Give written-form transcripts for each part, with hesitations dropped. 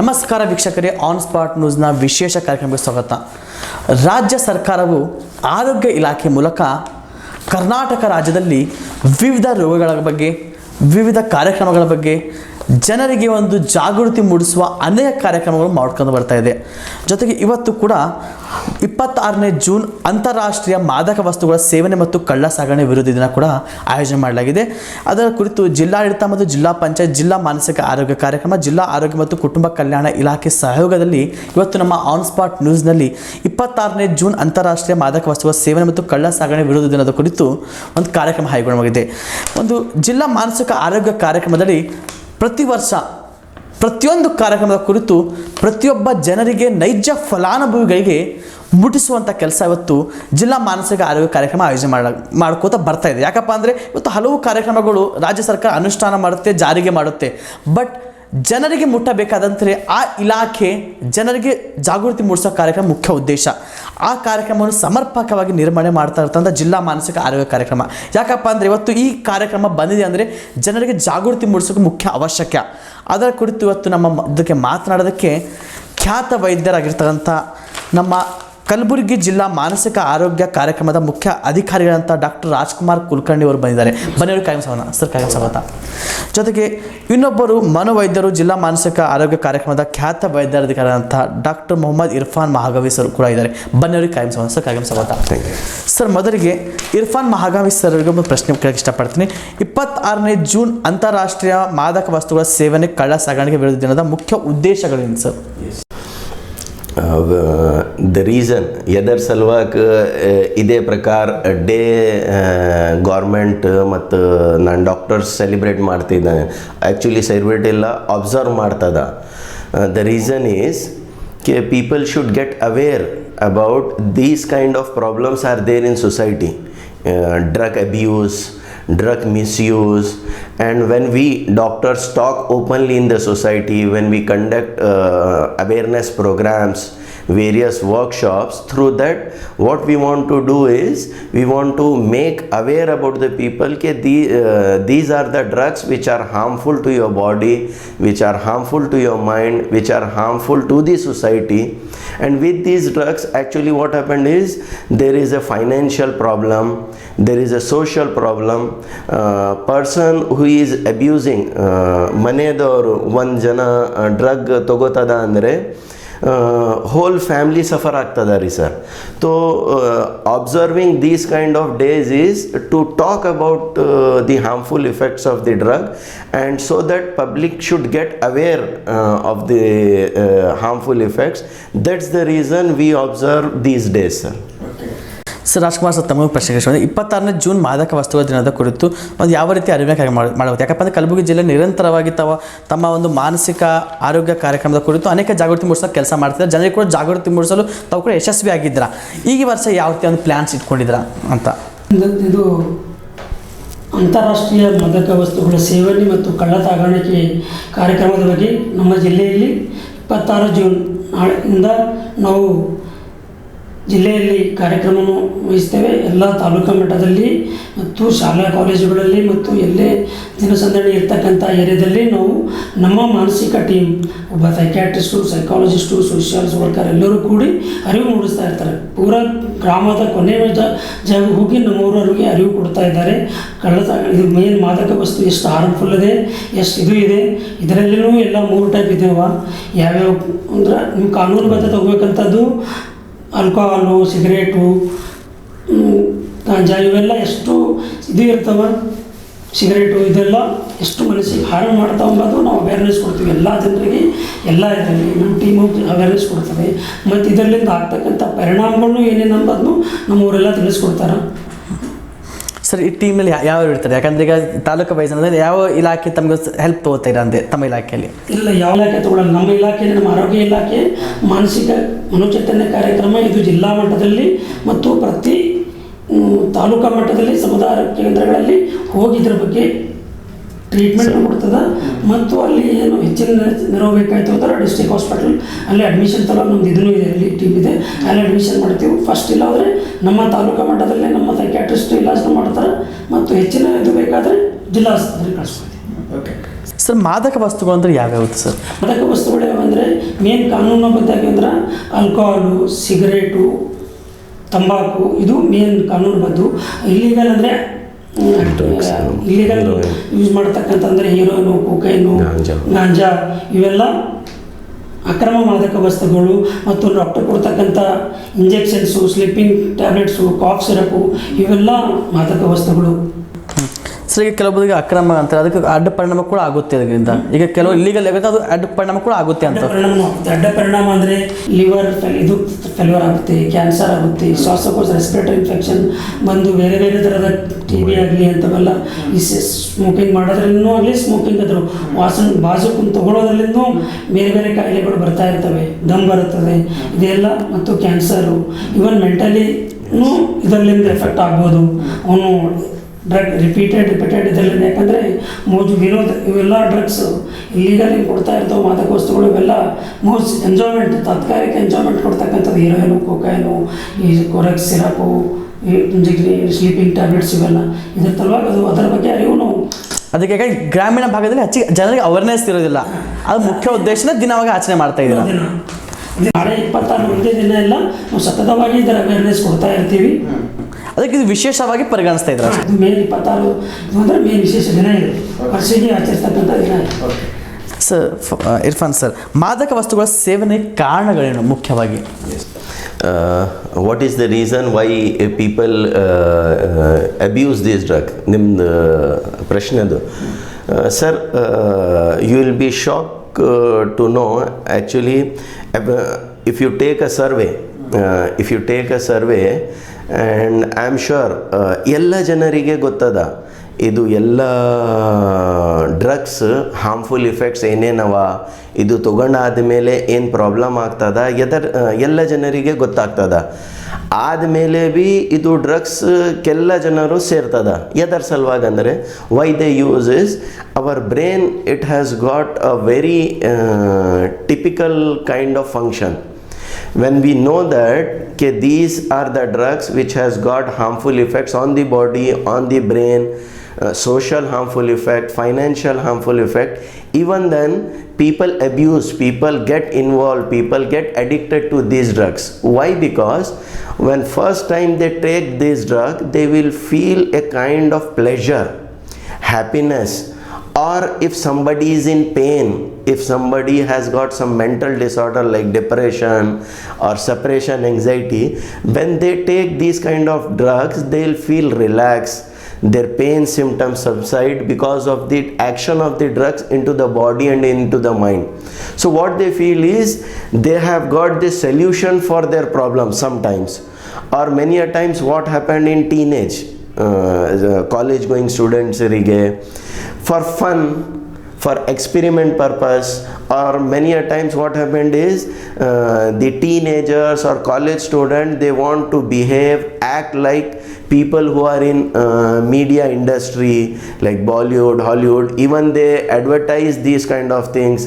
ನಮಸ್ಕಾರ ವೀಕ್ಷಕರೇ, on spot ನ್ಯೂಸ್ನ ವಿಶೇಷ ಕಾರ್ಯಕ್ರಮಕ್ಕೆ ಸ್ವಾಗತ. ರಾಜ್ಯ ಸರ್ಕಾರವು ಆರೋಗ್ಯ ಇಲಾಖೆ ಮೂಲಕ ಕರ್ನಾಟಕ ರಾಜ್ಯದಲ್ಲಿ ವಿವಿಧ ರೋಗಗಳ ಬಗ್ಗೆ, ವಿವಿಧ ಕಾರ್ಯಕ್ರಮಗಳ ಬಗ್ಗೆ ಜನರಿಗೆ ಒಂದು ಜಾಗೃತಿ ಮೂಡಿಸುವ ಅನೇಕ ಕಾರ್ಯಕ್ರಮಗಳು ಮಾಡ್ಕೊಂಡು ಬರ್ತಾ ಇದೆ. ಜೊತೆಗೆ ಇವತ್ತು ಕೂಡ 26ನೇ ಜೂನ್ ಅಂತಾರಾಷ್ಟ್ರೀಯ ಮಾದಕ ವಸ್ತುಗಳ ಸೇವನೆ ಮತ್ತು ಕಳ್ಳ ಸಾಗಣೆ ವಿರೋಧಿ ದಿನ ಕೂಡ ಆಯೋಜನೆ ಮಾಡಲಾಗಿದೆ. ಅದರ ಕುರಿತು ಜಿಲ್ಲಾಡಳಿತ ಮತ್ತು ಜಿಲ್ಲಾ ಪಂಚಾಯತ್, ಜಿಲ್ಲಾ ಮಾನಸಿಕ ಆರೋಗ್ಯ ಕಾರ್ಯಕ್ರಮ, ಜಿಲ್ಲಾ ಆರೋಗ್ಯ ಮತ್ತು ಕುಟುಂಬ ಕಲ್ಯಾಣ ಇಲಾಖೆ ಸಹಯೋಗದಲ್ಲಿ ಇವತ್ತು ನಮ್ಮ ಆನ್ ಸ್ಪಾಟ್ ನ್ಯೂಸ್ನಲ್ಲಿ 26ನೇ ಜೂನ್ ಅಂತಾರಾಷ್ಟ್ರೀಯ ಮಾದಕ ವಸ್ತುಗಳ ಸೇವನೆ ಮತ್ತು ಕಳ್ಳ ಸಾಗಣೆ ವಿರೋಧಿ ದಿನದ ಕುರಿತು ಒಂದು ಕಾರ್ಯಕ್ರಮ ಹಮ್ಮಿಕೊಳ್ಳಲಾಗಿದೆ. ಒಂದು ಜಿಲ್ಲಾ ಮಾನಸಿಕ ಆರೋಗ್ಯ ಕಾರ್ಯಕ್ರಮದಲ್ಲಿ ಪ್ರತಿ ವರ್ಷ ಪ್ರತಿಯೊಂದು ಕಾರ್ಯಕ್ರಮದ ಕುರಿತು ಪ್ರತಿಯೊಬ್ಬ ಜನರಿಗೆ ನೈಜ ಫಲಾನುಭವಿಗಳಿಗೆ ಮುಟ್ಟಿಸುವಂಥ ಕೆಲಸ ಇವತ್ತು ಜಿಲ್ಲಾ ಮಾನಸಿಕ ಆರೋಗ್ಯ ಕಾರ್ಯಕ್ರಮ ಆಯೋಜನೆ ಮಾಡ್ಕೋತಾ ಬರ್ತಾ ಇದೆ. ಯಾಕಪ್ಪ ಅಂದರೆ ಇವತ್ತು ಹಲವು ಕಾರ್ಯಕ್ರಮಗಳು ರಾಜ್ಯ ಸರ್ಕಾರ ಅನುಷ್ಠಾನ ಮಾಡುತ್ತೆ, ಜಾರಿಗೆ ಮಾಡುತ್ತೆ. ಬಟ್ ಜನರಿಗೆ ಮುಟ್ಟಬೇಕಾದಂತೆ ಆ ಇಲಾಖೆ ಜನರಿಗೆ ಜಾಗೃತಿ ಮೂಡಿಸೋ ಕಾರ್ಯಕ್ರಮ ಮುಖ್ಯ ಉದ್ದೇಶ. ಆ ಕಾರ್ಯಕ್ರಮವನ್ನು ಸಮರ್ಪಕವಾಗಿ ನಿರ್ವಹಣೆ ಮಾಡ್ತಾ ಇರ್ತಂಥ ಜಿಲ್ಲಾ ಮಾನಸಿಕ ಆರೋಗ್ಯ ಕಾರ್ಯಕ್ರಮ. ಯಾಕಪ್ಪ ಅಂದರೆ ಇವತ್ತು ಈ ಕಾರ್ಯಕ್ರಮ ಬಂದಿದೆ ಅಂದರೆ ಜನರಿಗೆ ಜಾಗೃತಿ ಮೂಡಿಸೋಕೆ ಮುಖ್ಯ ಅವಶ್ಯಕ. ಅದರ ಕುರಿತು ಇವತ್ತು ಇದಕ್ಕೆ ಮಾತನಾಡೋದಕ್ಕೆ ಖ್ಯಾತ ವೈದ್ಯರಾಗಿರ್ತಕ್ಕಂಥ ನಮ್ಮ ಕಲಬುರಗಿ ಜಿಲ್ಲಾ ಮಾನಸಿಕ ಆರೋಗ್ಯ ಕಾರ್ಯಕ್ರಮದ ಮುಖ್ಯ ಅಧಿಕಾರಿಗಳಂತ ಡಾಕ್ಟರ್ ರಾಜ್ಕುಮಾರ್ ಕುಲಕರ್ಣಿ ಅವರು ಬಂದಿದ್ದಾರೆ. ಬನ್ನಿವರು ಕಾಯಂ ಸ್ವಾಗತ. ಜೊತೆಗೆ ಇನ್ನೊಬ್ಬರು ಮನೋವೈದ್ಯರು, ಜಿಲ್ಲಾ ಮಾನಸಿಕ ಆರೋಗ್ಯ ಕಾರ್ಯಕ್ರಮದ ಖ್ಯಾತ ವೈದ್ಯರಾಧಿಕಾರಿಗಳಂತ ಡಾಕ್ಟರ್ ಮೊಹಮ್ಮದ್ ಇರ್ಫಾನ್ ಮಹಾಗಾವಿ ಸರ್ ಕೂಡ ಇದ್ದಾರೆ. ಬನ್ನಿಯವರಿಗೆ ಕಾಯಂ ಸ್ವಾಗತ. ಸರ್, ಮೊದಲಿಗೆ ಇರ್ಫಾನ್ ಮಹಾಗಾವಿ ಸರ್ ಅವರಿಗೆ ಒಂದು ಪ್ರಶ್ನೆ ಕೇಳಕ್ಕೆ ಇಷ್ಟಪಡ್ತೀನಿ. 26ನೇ ಜೂನ್ ಅಂತಾರಾಷ್ಟ್ರೀಯ ಮಾದಕ ವಸ್ತುಗಳ ಸೇವನೆ ಕಳ್ಳ ಸಾಗಾಣಿಕೆ ವಿರೋಧಿ ದಿನದ ಮುಖ್ಯ ಉದ್ದೇಶಗಳೇನು ಸರ್? ದ ರೀಸನ್ ಎದರ ಸಲುವಾಗಿ ಇದೇ ಪ್ರಕಾರ ಡೇ ಗೌರ್ಮೆಂಟ್ ಮತ್ತು ನಾನು ಡಾಕ್ಟರ್ಸ್ ಸೆಲಿಬ್ರೇಟ್ ಮಾಡ್ತಿದ್ದಾನೆ, ಆ್ಯಕ್ಚುಲಿ ಸೆಲಿಬ್ರೇಟ್ ಇಲ್ಲ, ಅಬ್ಸರ್ವ್ ಮಾಡ್ತದ. ದ ರೀಸನ್ ಈಸ್ ಕೆ people should get aware about these kind of problems are there in society. Drug abuse, drug misuse, and when we doctors talk openly in the society, when we conduct awareness programs, various workshops, through that what we want to do is we want to make aware about the people that these are the drugs which are harmful to your body, which are harmful to your mind, which are harmful to the society. And with these drugs, actually what happened is there is a financial problem, there is a social problem. Person who is abusing ಮನೆಯದವರು ಒಂದು ಜನ drug ತಗೋತದ ಅಂದರೆ whole family suffer ಆಗ್ತದ ರೀ sir. So observing these kind of days is to talk about the harmful effects of the drug, and so that public should get aware of the harmful effects. That's the reason we observe these days sir. Sir, Rajkumar sir, ತಮ್ಮ ಪ್ರಶ್ನೆ 26ನೇ June ಮಾದಕ ವಸ್ತುಗಳ ದಿನದ ಕುರಿತು ಒಂದು ಯಾವ ರೀತಿ ಅರಿವಿನ ಕಾರ್ಯ ಮಾಡಬಹುದು? ಯಾಕಪ್ಪ ಅಂದರೆ ಕಲಬುರಗಿ ಜಿಲ್ಲೆ ನಿರಂತರವಾಗಿ ತಮ್ಮ ಒಂದು ಮಾನಸಿಕ ಆರೋಗ್ಯ ಕಾರ್ಯಕ್ರಮದ ಕುರಿತು ಅನೇಕ ಜಾಗೃತಿ ಮೂಡಿಸೋ ಕೆಲಸ ಮಾಡ್ತಿದ್ದಾರೆ. ಜನರಿಗೆ ಕೂಡ ಜಾಗೃತಿ ಮೂಡಿಸಲು ತಾವು ಕೂಡ ಯಶಸ್ವಿ ಆಗಿದ್ದೀರಾ. ಈ ವರ್ಷ ಯಾವ ರೀತಿ ಒಂದು ಪ್ಲ್ಯಾನ್ಸ್ ಇಟ್ಕೊಂಡಿದ್ದೀರಾ ಅಂತ? ಇದು ಅಂತಾರಾಷ್ಟ್ರೀಯ ಮಾದಕ ವಸ್ತುಗಳ ಸೇವನೆ ಮತ್ತು ಕಳ್ಳ ಸಾಗಾಣಿಕೆ ಕಾರ್ಯಕ್ರಮದ ಬಗ್ಗೆ ನಮ್ಮ ಜಿಲ್ಲೆಯಲ್ಲಿ 26 ಜೂನ್ ನಾಳೆಯಿಂದ ನಾವು ಜಿಲ್ಲೆಯಲ್ಲಿ ಕಾರ್ಯಕ್ರಮವನ್ನು ವಹಿಸ್ತೇವೆ. ಎಲ್ಲ ತಾಲೂಕಾ ಮಟ್ಟದಲ್ಲಿ ಮತ್ತು ಶಾಲಾ ಕಾಲೇಜುಗಳಲ್ಲಿ ಮತ್ತು ಎಲ್ಲೇ ಜನಸಂದಣಿ ಇರ್ತಕ್ಕಂಥ ಏರಿಯಾದಲ್ಲಿ ನಾವು ನಮ್ಮ ಮಾನಸಿಕ ಟೀಮ್, ಒಬ್ಬ ಸೈಕ್ಯಾಟ್ರಿಸ್ಟು, ಸೈಕಾಲಜಿಸ್ಟು, ಸೋಷಿಯಲ್ ವರ್ಕರ್ ಎಲ್ಲರೂ ಕೂಡಿ ಅರಿವು ಮೂಡಿಸ್ತಾ ಇರ್ತಾರೆ. ಪೂರಾ ಗ್ರಾಮದ ಕೊನೆಯ ಜಾಗ ಹೋಗಿ ನಮ್ಮೂರವರಿಗೆ ಅರಿವು ಕೊಡ್ತಾ ಇದ್ದಾರೆ. ಇದು ಮೇನ್ ಮಾದಕ ವಸ್ತು ಎಷ್ಟು ಹಾರ್ಮ್ಫುಲ್ ಇದೆ, ಎಷ್ಟು ಇದು ಇದೆ. ಇದರಲ್ಲಿನೂ ಎಲ್ಲ 3 ಟೈಪ್ ಇದ್ದಾವೆ. ಯಾವ್ಯಾವ ಅಂದ್ರೆ ನಿಮ್ಮ ಕಾನೂನುಬದ್ಧ ತಗೋಬೇಕಂಥದ್ದು ಆಲ್ಕೋಹಾಲು, ಸಿಗರೇಟು, ಗಾಂಜಾ, ಇವೆಲ್ಲ ಎಷ್ಟು ಇದು ಇರ್ತವೆ. ಸಿಗರೇಟು ಇದೆಲ್ಲ ಎಷ್ಟು ಮನಸ್ಸಿಗೆ ಹಾಳು ಮಾಡ್ತಾವೆ ಅಂಬೋದು ನಾವು ಅವೇರ್ನೆಸ್ ಕೊಡ್ತೀವಿ ಎಲ್ಲ ಜನರಿಗೆ. ಎಲ್ಲ ಇದರಲ್ಲಿ ನಮ್ಮ ಟೀಮು ಅವೇರ್ನೆಸ್ ಕೊಡ್ತದೆ. ಮತ್ತು ಇದರಿಂದ ಆಗ್ತಕ್ಕಂಥ ಪರಿಣಾಮಗಳನ್ನು ಏನೇನು ಅಂಬೋದನ್ನು ನಮ್ಮವರೆಲ್ಲ ತಿಳಿಸ್ಕೊಡ್ತಾರೆ. ಸರ್, ಈ ಟೀಮ್ನಲ್ಲಿ ಯಾವ ಇರ್ತಾರೆ? ಯಾಕಂದರೆ ಈಗ ತಾಲೂಕು ವೈಸ್ ಅಂದರೆ ಯಾವ ಇಲಾಖೆ ತಮಗೆ ಹೆಲ್ಪ್ ತೊಗೋತೀರಾ ಅಂದೆ ತಮ್ಮ ಇಲಾಖೆಯಲ್ಲಿ? ಇಲ್ಲ, ಯಾವ ಇಲಾಖೆ ತೊಗೊಳ್ಳಲ್ಲ. ನಮ್ಮ ಇಲಾಖೆಯಲ್ಲಿ ನಮ್ಮ ಆರೋಗ್ಯ ಇಲಾಖೆ ಮಾನಸಿಕ ಮನೋಚೈತನ್ಯ ಕಾರ್ಯಕ್ರಮ ಇದು ಜಿಲ್ಲಾ ಮಟ್ಟದಲ್ಲಿ ಮತ್ತು ಪ್ರತಿ ತಾಲೂಕಾ ಮಟ್ಟದಲ್ಲಿ ಸಮುದಾಯ ಕೇಂದ್ರಗಳಲ್ಲಿ ಹೋಗಿ ಇದ್ರ ಬಗ್ಗೆ ಟ್ರೀಟ್ಮೆಂಟ್ ಕೊಡ್ತದೆ. ಮತ್ತು ಅಲ್ಲಿ ಏನು ಹೆಚ್ಚಿನ ನೆರವು ಬೇಕಾಯ್ತು ಅಂದ್ರೆ ಡಿಸ್ಟ್ರಿಕ್ಟ್ ಹಾಸ್ಪಿಟಲ್ ಅಲ್ಲಿ ಅಡ್ಮಿಷನ್ ತಲೋ ನಮ್ದು ಇದೂ ಇದೆ, ಅಲ್ಲಿ ಟೀಮ್ ಇದೆ, ಅಲ್ಲಿ ಅಡ್ಮಿಷನ್ ಮಾಡ್ತೀವಿ. ಫಸ್ಟ್ ಇಲ್ಲ ಅಂದರೆ ನಮ್ಮ ತಾಲೂಕಾ ಮಟ್ಟದಲ್ಲೇ ನಮ್ಮ ಸೈಕ್ಯಾಟ್ರಿಸ್ಟ್ ಇಲಾಜ್ ಮಾಡ್ತಾರೆ. ಮತ್ತು ಹೆಚ್ಚಿನ ಇದು ಬೇಕಾದರೆ ಜಿಲ್ಲಾ ಆಸ್ಪತ್ರೆಗೆ ಕಳಿಸ್ಕೊಡ್ತೀವಿ. ಓಕೆ ಸರ್ ಮಾದಕ ವಸ್ತುಗಳು ಅಂದರೆ ಯಾವ್ಯಾವು ಸರ್? ಮಾದಕ ವಸ್ತುಗಳು ಯಾವಂದರೆ ಮೇನ್ ಕಾನೂನುಬದ್ಧವಾಗಿ ಅಂದ್ರೆ ಆಲ್ಕೋಹಾಲು, ಸಿಗರೇಟು, ತಂಬಾಕು, ಇದು ಮೇನ್ ಕಾನೂನುಬದ್ಧ. ಇಲ್ಲಿಗಲ್ ಅಂದರೆ ಇಲ್ಲಿಗಲ್ ಯೂಸ್ ಮಾಡ್ತಕ್ಕಂತಂದರೆ ಹೀರೋಯಿನು, ಕೊಕೈನು, ಗಾಂಜಾ ಇವೆಲ್ಲ ಅಕ್ರಮ ಮಾದಕ ವಸ್ತುಗಳು. ಮತ್ತು ಡಾಕ್ಟರ್ ಕೊಡ್ತಕ್ಕಂಥ injections, sleeping tablets, cough syrup ಇವೆಲ್ಲ ಮಾದಕ ವಸ್ತುಗಳು. ಸರ್ ಈಗ ಕೆಲವೊಬ್ಬರಿಗೆ ಅಕ್ರಮ ಅಂತಾರೆ, ಅದಕ್ಕೆ ಅಡ್ಡ ಪರಿಣಾಮ ಕೂಡ ಆಗುತ್ತೆ ಅದರಿಂದ. ಈಗ ಕೆಲವು ಇಲ್ಲಿಗಲ್ ಆಗುತ್ತೆ, ಅದು ಅಡ್ಡ ಪರಿಣಾಮ ಕೂಡ ಆಗುತ್ತೆ ಅಂತ. ಅಡ್ಡ ಪರಿಣಾಮ ಅಂದರೆ ಲಿವರ್ ಇದು ಫೇಲ್ಯೂರ್ ಆಗುತ್ತೆ, ಕ್ಯಾನ್ಸರ್ ಆಗುತ್ತೆ, ಶ್ವಾಸಕೋಶ ರೆಸ್ಪಿರೇಟರಿ ಇನ್ಫೆಕ್ಷನ್ ಬಂದು ಬೇರೆ ಬೇರೆ ಥರದ ಟಿ ಬಿ ಆಗಲಿ ಅಂಥವೆಲ್ಲ ಈ ಸ್ಮೋಕಿಂಗ್ ಮಾಡೋದ್ರಿಂದನೂ ಆಗಲಿ, ಸ್ಮೋಕಿಂಗ್ ಅದ್ರ ವಾಸನೆ ಬಾಜು ಕುಂತು ತಗೊಳ್ಳೋದ್ರಲ್ಲಿಂದೂ ಬೇರೆ ಬೇರೆ ಕಾಯಿಲೆಗಳು ಬರ್ತಾ ಇರ್ತವೆ, ದಮ್ ಬರುತ್ತದೆ ಇದೆಲ್ಲ. ಮತ್ತು ಕ್ಯಾನ್ಸರು, ಇವನ್ ಮೆಂಟಲಿನೂ ಇದರಿಂದ ಎಫೆಕ್ಟ್ ಆಗ್ಬೋದು. ಅವನು ಡ್ರಗ್ ರಿಪೀಟೆಡ್ ಇದರಲ್ಲಿ, ಯಾಕಂದರೆ ಮೋಜು ವಿನೋದ ಇವೆಲ್ಲ ಡ್ರಗ್ಸ್ ಇಲ್ಲಿಗಲ್ ಕೊಡ್ತಾ ಇರ್ತವೆ ಮಾದಕ ವಸ್ತುಗಳು. ಇವೆಲ್ಲ ಮೋಜ್ ಎಂಜಾಯ್ಮೆಂಟ್, ತಾತ್ಕಾಲಿಕ ಎಂಜಾಯ್ಮೆಂಟ್ ಕೊಡ್ತಕ್ಕಂಥದ್ದು ಹೀರೋಯಿನು, ಕೊಕೈನು, ಈ ಕೊರಕ್ ಸಿರಪು, ಸ್ಲೀಪಿಂಗ್ ಟ್ಯಾಬ್ಲೆಟ್ಸ್ ಇವೆಲ್ಲ ಇದ್ರ ತಲುವಾಗಿ ಅದು ಅದರ ಬಗ್ಗೆ ಅರಿವು ನಾವು. ಅದಕ್ಕೆ ಗ್ರಾಮೀಣ ಭಾಗದಲ್ಲಿ ಹೆಚ್ಚಿಗೆ ಜನರಿಗೆ ಅವೇರ್ನೆಸ್ ಇರೋದಿಲ್ಲ. ಅದು ಮುಖ್ಯ ಉದ್ದೇಶನ ದಿನವಾಗಿ ಆಚರಣೆ ಮಾಡ್ತಾ ಇದ್ದೀರಾ. ನಾಳೆ 26 ಒಂದೇ ದಿನ ಎಲ್ಲ ನಾವು ಸತತವಾಗಿ ಇದರ ಅವೇರ್ನೆಸ್ ಕೊಡ್ತಾ ಇರ್ತೀವಿ. ಅದಕ್ಕೆ ಇದು ವಿಶೇಷವಾಗಿ ಪರಿಗಣಿಸ್ತಾ ಇದ್ದಾರೆ. ಇದು ಮೇನ್ 26 ಅಂದರೆ ಮೇನ್ ವಿಶೇಷ ದಿನ ಇದೆ, ವರ್ಷಿಗೆ ಆಚರಿಸ್ತಕ್ಕಂಥ ದಿನ. ಸರ್ ಇರ್ಫಾನ್ ಸರ್, ಮಾದಕ ವಸ್ತುಗಳ ಸೇವನೆ ಕಾರಣಗಳೇನು ಮುಖ್ಯವಾಗಿ? What is the reason why people abuse this drug? ನಿಮ್ದು ಪ್ರಶ್ನೆ ಅದು. Sir, you will be shocked to know actually if you take a survey and I am sure ಎಲ್ಲ ಜನರಿಗೆ ಗೊತ್ತದ ಇದು ಎಲ್ಲ ಡ್ರಗ್ಸ್ ಹಾರ್ಮ್ಫುಲ್ ಇಫೆಕ್ಟ್ಸ್ ಏನೇನವ, ಇದು ತೊಗೊಂಡಾದ್ಮೇಲೆ ಏನು ಪ್ರಾಬ್ಲಮ್ ಆಗ್ತದ ಎಲ್ಲ ಜನರಿಗೆ ಗೊತ್ತಾಗ್ತದ. ಆದಮೇಲೆ ಬಿ ಇದು ಡ್ರಗ್ಸ್ ಕೆಲ್ಲ ಜನರು ಸೇರ್ತದ. ಎದರ ಸಲುವಾಗಿ ಅಂದರೆ why they use is our brain, it has got a very typical kind of function. When we know that these are the drugs which has got harmful effects on the body, on the brain, social harmful effect, financial harmful effect, even then people abuse, people get involved, people get addicted to these drugs. Why? Because when first time they take this drug, they will feel a kind of pleasure, happiness. Or if somebody is in pain, if somebody has got some mental disorder like depression or separation anxiety, when they take these kind of drugs, they'll feel relaxed, their pain symptoms subside because of the action of the drugs into the body and into the mind. So what they feel is they have got the solution for their problem sometimes. Or many a times what happened in teenage, college going students rige, for fun, for experiment purpose, or many a times what happened is the teenagers or college students, they want to behave, act like people who are in media industry like Bollywood, Hollywood. Even they advertise these kind of things.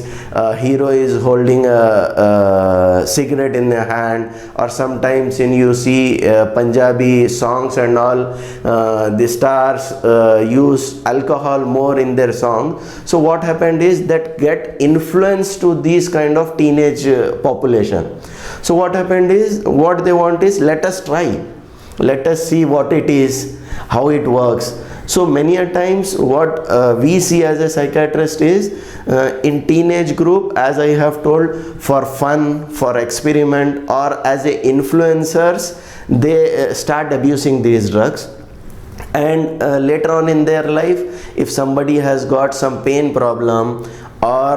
Hero is holding a cigarette in their hand, or sometimes you see Punjabi songs and all, the stars use alcohol more in their song. So what happened is that get influenced to these kind of teenage population. So what happened is, what they want is, let us try, let us see what it is, how it works. So many a times what we see as a psychiatrist is in teenage group, as I have told, for fun, for experiment, or as a influencers, they start abusing these drugs. And later on in their life, if somebody has got some pain problem or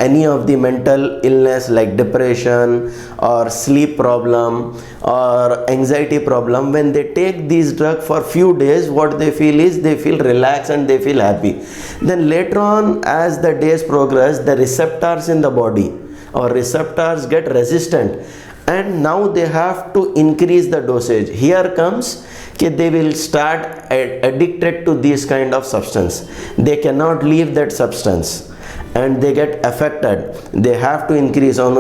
any of the mental illness like depression or sleep problem or anxiety problem, when they take these drugs for few days, what they feel is they feel relaxed and they feel happy. Then later on, as the days progress, the receptors in the body or receptors get resistant, and now they have to increase the dosage. Here comes they will start addicted to this kind of substance. They cannot leave that substance, and they get affected. They have to increase on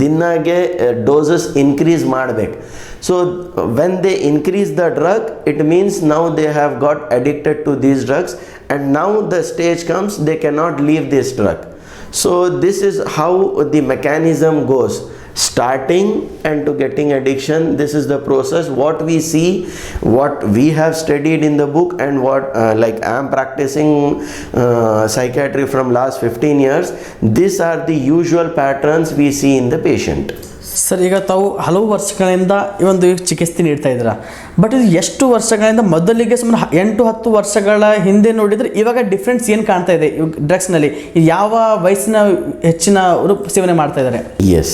ದಿನಾಗೆ doses increase ಮಾಡಬೇಕು. So when they increase the drug, it means now they have got addicted to these drugs, and now the stage comes they cannot leave this drug. So this is how the mechanism goes, starting and to getting addiction. This is the process what we see, what we have studied in the book, and what like I am practicing psychiatry from last 15 years. These are the usual patterns we see in the patient. Sir, ಈಗ ತಾವು ಹಲವು ವರ್ಷಗಳಿಂದ ಈ ಒಂದು ಚಿಕಿತ್ಸೆ ನೀಡ್ತಾ ಇದ್ದೀರಾ, but ಇದು ಎಷ್ಟು ವರ್ಷಗಳಿಂದ? ಮೊದಲಿಗೆ ಸುಮಾರು 8-10 ವರ್ಷಗಳ ಹಿಂದೆ ನೋಡಿದರೆ ಇವಾಗ ಡಿಫ್ರೆನ್ಸ್ ಏನು ಕಾಣ್ತಾ ಇದೆ ಡ್ರಗ್ಸ್ನಲ್ಲಿ? ಯಾವ ವಯಸ್ಸಿನ ಹೆಚ್ಚಿನವರು ಸೇವನೆ ಮಾಡ್ತಾ ಇದ್ದಾರೆ? Yes.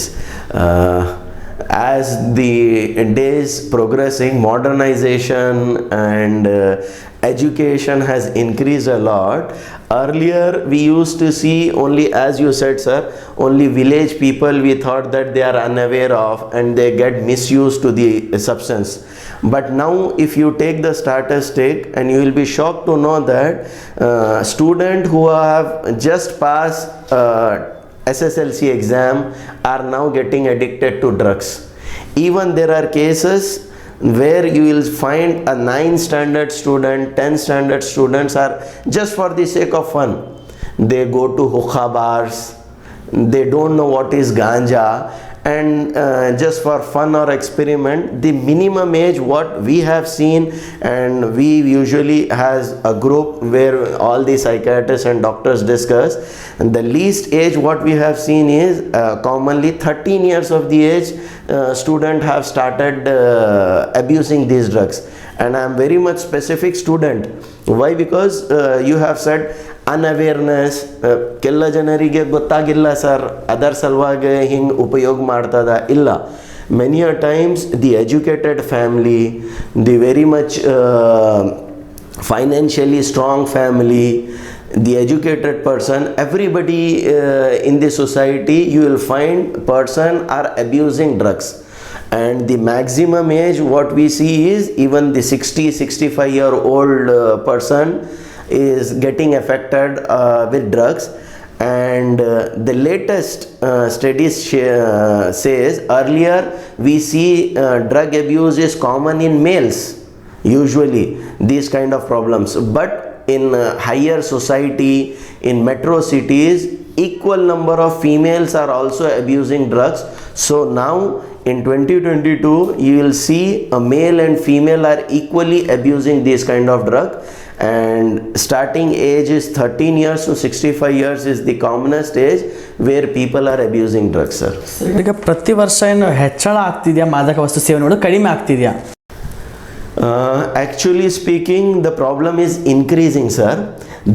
As the days progressing, modernization and education has increased a lot. Earlier we used to see only, as you said sir, only village people we thought that they are unaware of and they get misused to the substance. But now if you take the statistic, and you will be shocked to know that students who have just passed SSLC exam are now getting addicted to drugs. Even there are cases where you will find a 9th standard student, 10th standard students are just for the sake of fun. They go to hookah bars, they don't know what is ganja, and just for fun or experiment, the minimum age what we have seen, and we usually has a group where all the psychiatrists and doctors discuss, and the least age what we have seen is commonly 13 years of the age student have started abusing these drugs. And I am very much specific student. Why? Because you have said ಅನ್ಅವೇರ್ನೆಸ್, ಕೆಲ ಜನರಿಗೆ ಗೊತ್ತಾಗಿಲ್ಲ sir ಅದರ ಸಲುವಾಗಿ ಹಿಂಗೆ ಉಪಯೋಗ ಮಾಡ್ತದ ಇಲ್ಲ. Many a times the educated family, the very much financially strong family, the educated person, everybody in the society you will find person are abusing drugs. And the maximum age what we see is even the 60-65 year old person is getting affected with drugs. And the latest studies says earlier we see drug abuse is common in males, usually these kind of problems, but in higher society, in metro cities, equal number of females are also abusing drugs. So now in 2022 you will see a male and female are equally abusing this kind of drug, and starting age is 13 years to 65 years is the commonest age where people are abusing drugs sir. ಈಗ ಪ್ರತಿ ವರ್ಷ ಏನು ಹೆಚ್ಚಳ ಆಗ್ತಿದೆಯಾ ಮಾದಕ ವಸ್ತು ಸೇವನೆ, ಕಡಿಮೆ ಆಗ್ತಿದೆಯಾ? Actually speaking, the problem is increasing sir.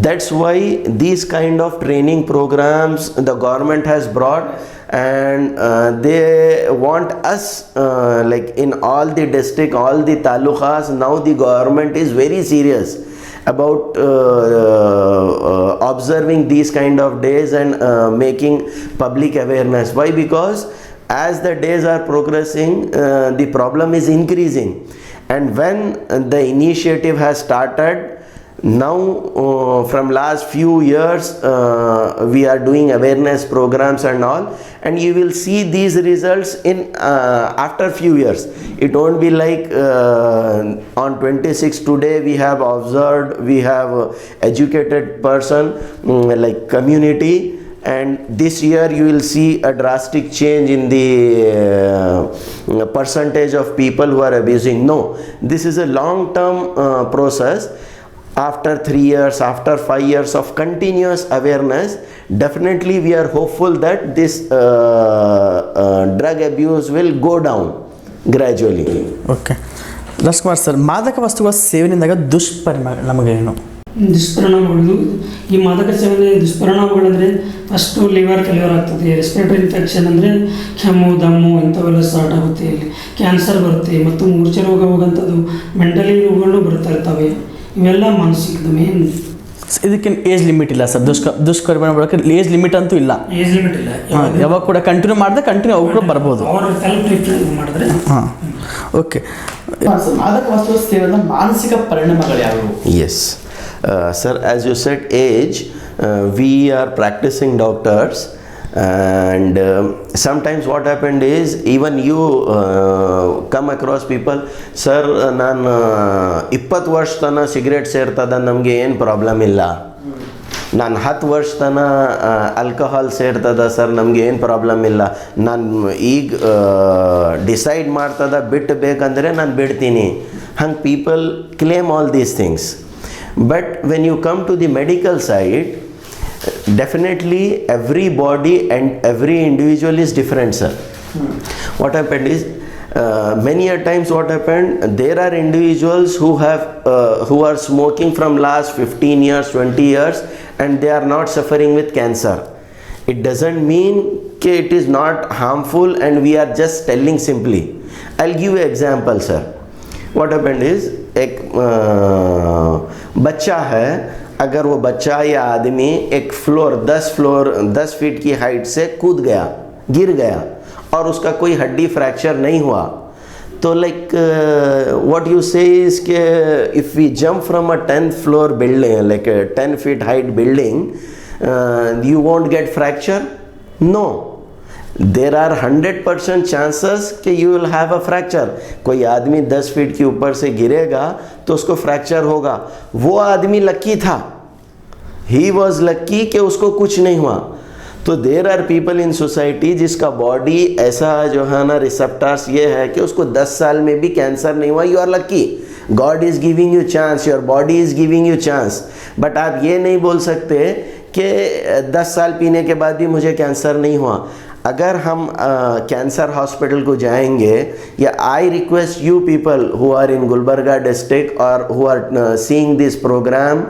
That's why these kind of training programs the government has brought, and they want us like in all the district, all the talukas, now the government is very serious about observing these kind of days and making public awareness. Why? Because as the days are progressing, the problem is increasing. And when the initiative has started, now from last few years we are doing awareness programs and all, and you will see these results in after few years. It won't be like on 26 today we have observed, we have educated person like community, and this year you will see a drastic change in the percentage of people who are abusing. No, this is a long term process. After 3 years, after 5 years of continuous awareness, definitely we are hopeful that this drug abuse will go down gradually. Okay, Rajkumar sir, ಮಾದಕ ವಸ್ತುಗಳ ಸೇವನೆಯಿಂದಾಗ ದುಷ್ಪರಿಣಾಮಗಳೇನು? ದುಷ್ಪರಿಣಾಮಗಳು, ಈ ಮಾದಕ ಸೇವನೆ ದುಷ್ಪರಿಣಾಮಗಳಂದರೆ first liver failure ಆಗ್ತದೆ, respiratory infection ಅಂದರೆ ಕೆಮ್ಮು ದಮ್ಮು ಇಂಥವೆಲ್ಲ ಸ್ಟಾರ್ಟ್ ಆಗುತ್ತೆ, ಇಲ್ಲಿ ಕ್ಯಾನ್ಸರ್ ಬರುತ್ತೆ, ಮತ್ತು ಮೂರ್ಛೆ ರೋಗ ಹೋಗೋಂಥದ್ದು, ಮೆಂಟಲಿ ರೋಗಗಳು ಬರ್ತಾ ಇರ್ತವೆ. ಇವೆಲ್ಲ ಮಾನಸಿಕದ ಮೇನ್. ಇದಕ್ಕೆ ಏಜ್ ಲಿಮಿಟ್ ಇಲ್ಲ ಸರ್? ದುಷ್ಪರಿಣಾಮ ಬಳಕೆ ಏಜ್ ಲಿಮಿಟ್ ಅಂತೂ ಇಲ್ಲ? ಏಜ್ ಲಿಮಿಟ್ ಇಲ್ಲ, ಯಾವಾಗ ಕೂಡ ಕಂಟಿನ್ಯೂ ಮಾಡಿದ್ರೆ ಕಂಟಿನ್ಯೂ ಅವು ಕೂಡ ಬರ್ಬೋದು. ಅವರು ಸೆಲ್ಫ್ ಟ್ರೀಟ್ಮೆಂಟ್ ಮಾಡಿದ್ರೆ. ಹಾಂ, ಓಕೆ. ಮಾದಕ ವಸ್ತುಗಳ ಸೇವನೆ ಮಾನಸಿಕ ಪರಿಣಾಮಗಳು ಯಾವುವು? Yes, sir, as you said age, we are practicing doctors, and sometimes what happened is even you come across people, sir ನಾನು 20 ವರ್ಷ ತನ ಸಿಗರೇಟ್ ಸೇರ್ತದ, ನಮಗೆ ಏನು ಪ್ರಾಬ್ಲಮ್ ಇಲ್ಲ. ನಾನು 10 ವರ್ಷ ತನ ಆಲ್ಕೋಹಾಲ್ ಸೇರ್ತದ ಸರ್, ನಮಗೆ ಏನು ಪ್ರಾಬ್ಲಮ್ ಇಲ್ಲ. ನಾನು ಈಗ ಡಿಸೈಡ್ ಮಾಡ್ತದ ಬಿಟ್ಟು ಬೇಕಂದರೆ ನಾನು ಬಿಡ್ತೀನಿ. ಹಂಗೆ people claim all these things. But when you come to the medical side, definitely every body and every individual is different, sir. What happened is many a times what happened, there are individuals who are smoking from last 15 years 20 years and they are not suffering with cancer. It doesn't mean that it is not harmful and we are just telling simply. I'll give you an example, sir. What happened is एक बच्चा है, अगर वो बच्चा या आदमी एक 10 feet की हाइट से कूद गया, गिर गया और उसका कोई हड्डी फ्रैक्चर नहीं हुआ, तो like what you say is के if we jump from a 10th floor building, like 10 feet height building, you won't get fracture? No, there are 100% chances कि you will have a fracture. कोई आदमी 10 feet के ऊपर से गिरेगा तो उसको फ्रैक्चर होगा. वो आदमी लकी था, ही वॉज लकी कि उसको कुछ नहीं हुआ. तो there are people in society जिसका बॉडी ऐसा जो है ना, रिसेप्टर्स ये है कि उसको 10 साल में भी कैंसर नहीं हुआ. You are lucky, God is giving you chance, your body is giving you chance. But आप ये नहीं बोल सकते कि 10 साल पीने के बाद भी मुझे कैंसर नहीं हुआ. अगर हम कैंसर हॉस्पिटल को जाएंगे, या I request you people who are in Gulbarga district और who are seeing this programme,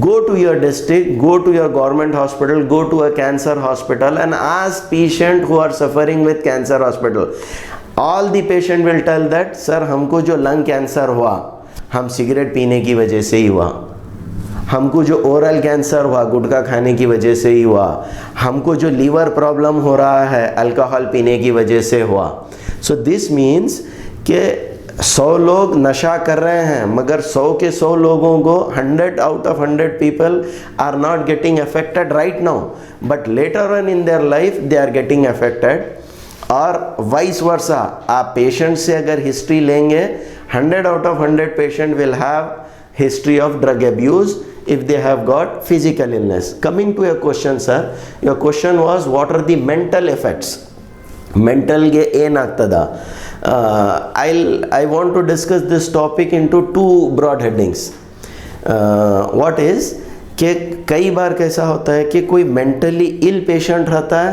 go to your district, go to your government hospital, go to a cancer hospital and ask patient who are suffering with cancer hospital. All the patient will tell that, sir हमको जो lung cancer हुआ हम cigarette पीने की वजह से ही हुआ, हमको जो ओरल कैंसर हुआ गुटखा खाने की वजह से ही हुआ, हमको जो लीवर प्रॉब्लम हो रहा है अल्कोहल पीने की वजह से हुआ. सो दिस मीन्स कि 100 लोग नशा कर रहे हैं, मगर 100 के 100 लोगों को 100 out of 100 people are not getting affected right now, but later on in their life they are getting affected. और वाइस वर्सा, आप पेशेंट से अगर हिस्ट्री लेंगे, 100 out of 100 patient will have history of drug abuse if they have got physical illness. Coming to your question, sir, your question was what are the mental effects? Mental ge ಏನ್ ಆಗ್ತದ? I want to discuss this topic into 2 broad headings. What is कि कई बार कैसा होता है कि कोई mentally ill patient रहता है,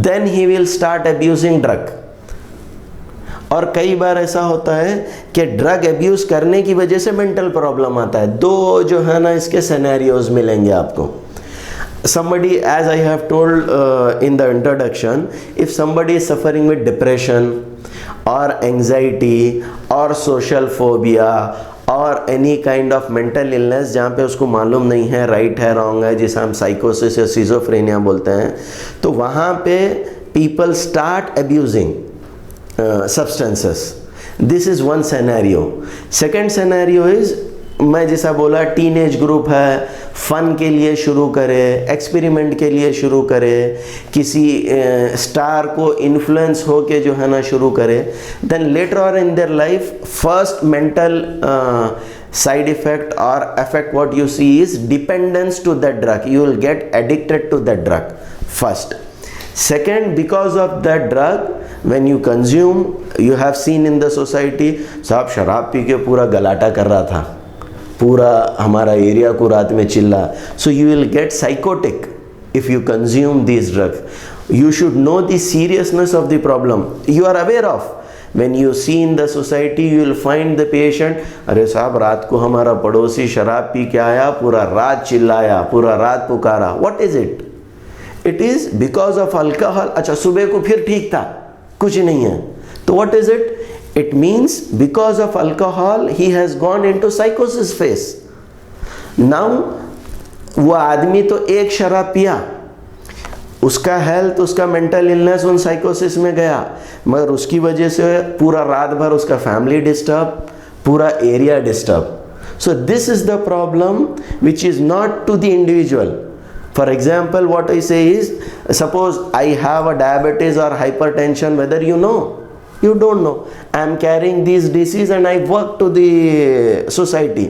then he will start abusing drug. और कई बार ऐसा होता है कि ड्रग अब्यूज करने की वजह से मेंटल प्रॉब्लम आता है. 2 जो है ना इसके सिनेरियोज मिलेंगे आपको. Somebody, as I have told in the introduction, if somebody is suffering with depression or anxiety or social phobia or any kind of mental illness जहाँ पे उसको मालूम नहीं है राइट है रॉन्ग है, जिसे हम साइकोसिस या सिजोफ्रेनिया बोलते हैं, तो वहाँ पे people start abusing substances. This is one scenario. Second scenario is, मैं जैसा बोला, टीनेज ग्रुप है, फन के लिए शुरू करे, एक्सपेरिमेंट के लिए शुरू करे, किसी स्टार को इन्फ्लुएंस हो के जो है ना शुरू करे, then later on in their life first mental side effect or effect what you see is dependence to that drug. You will get addicted to that drug first. Second, because of that drug when you consume, you have seen in the society, साहब शराब P के पूरा गलाटा कर रहा था, पूरा हमारा area को रात में चिल्ला. So you will get psychotic if you consume these drugs. You should know the seriousness of the problem. You are aware of. When you see in the society, you will find the patient, अरे साहब रात को हमारा पड़ोसी शराब P के आया, पूरा रात चिल्लाया, पूरा रात पुकारा. What is it? It is because of alcohol. अच्छा सुबह को फिर ठीक था, कुछ नहीं है. तो what is it? It means because of alcohol he has gone into psychosis phase. Now वो आदमी तो एक शराब पिया, उसका हेल्थ, उसका मेंटल इलनेस उन साइकोसिस में गया, मगर उसकी वजह से पूरा रात भर उसका फैमिली डिस्टर्ब, पूरा area disturb. So this is the problem which is not to the individual. For example, what I say is, suppose I have a diabetes or hypertension, whether you know, you don't know. I am carrying these disease and I work to the society.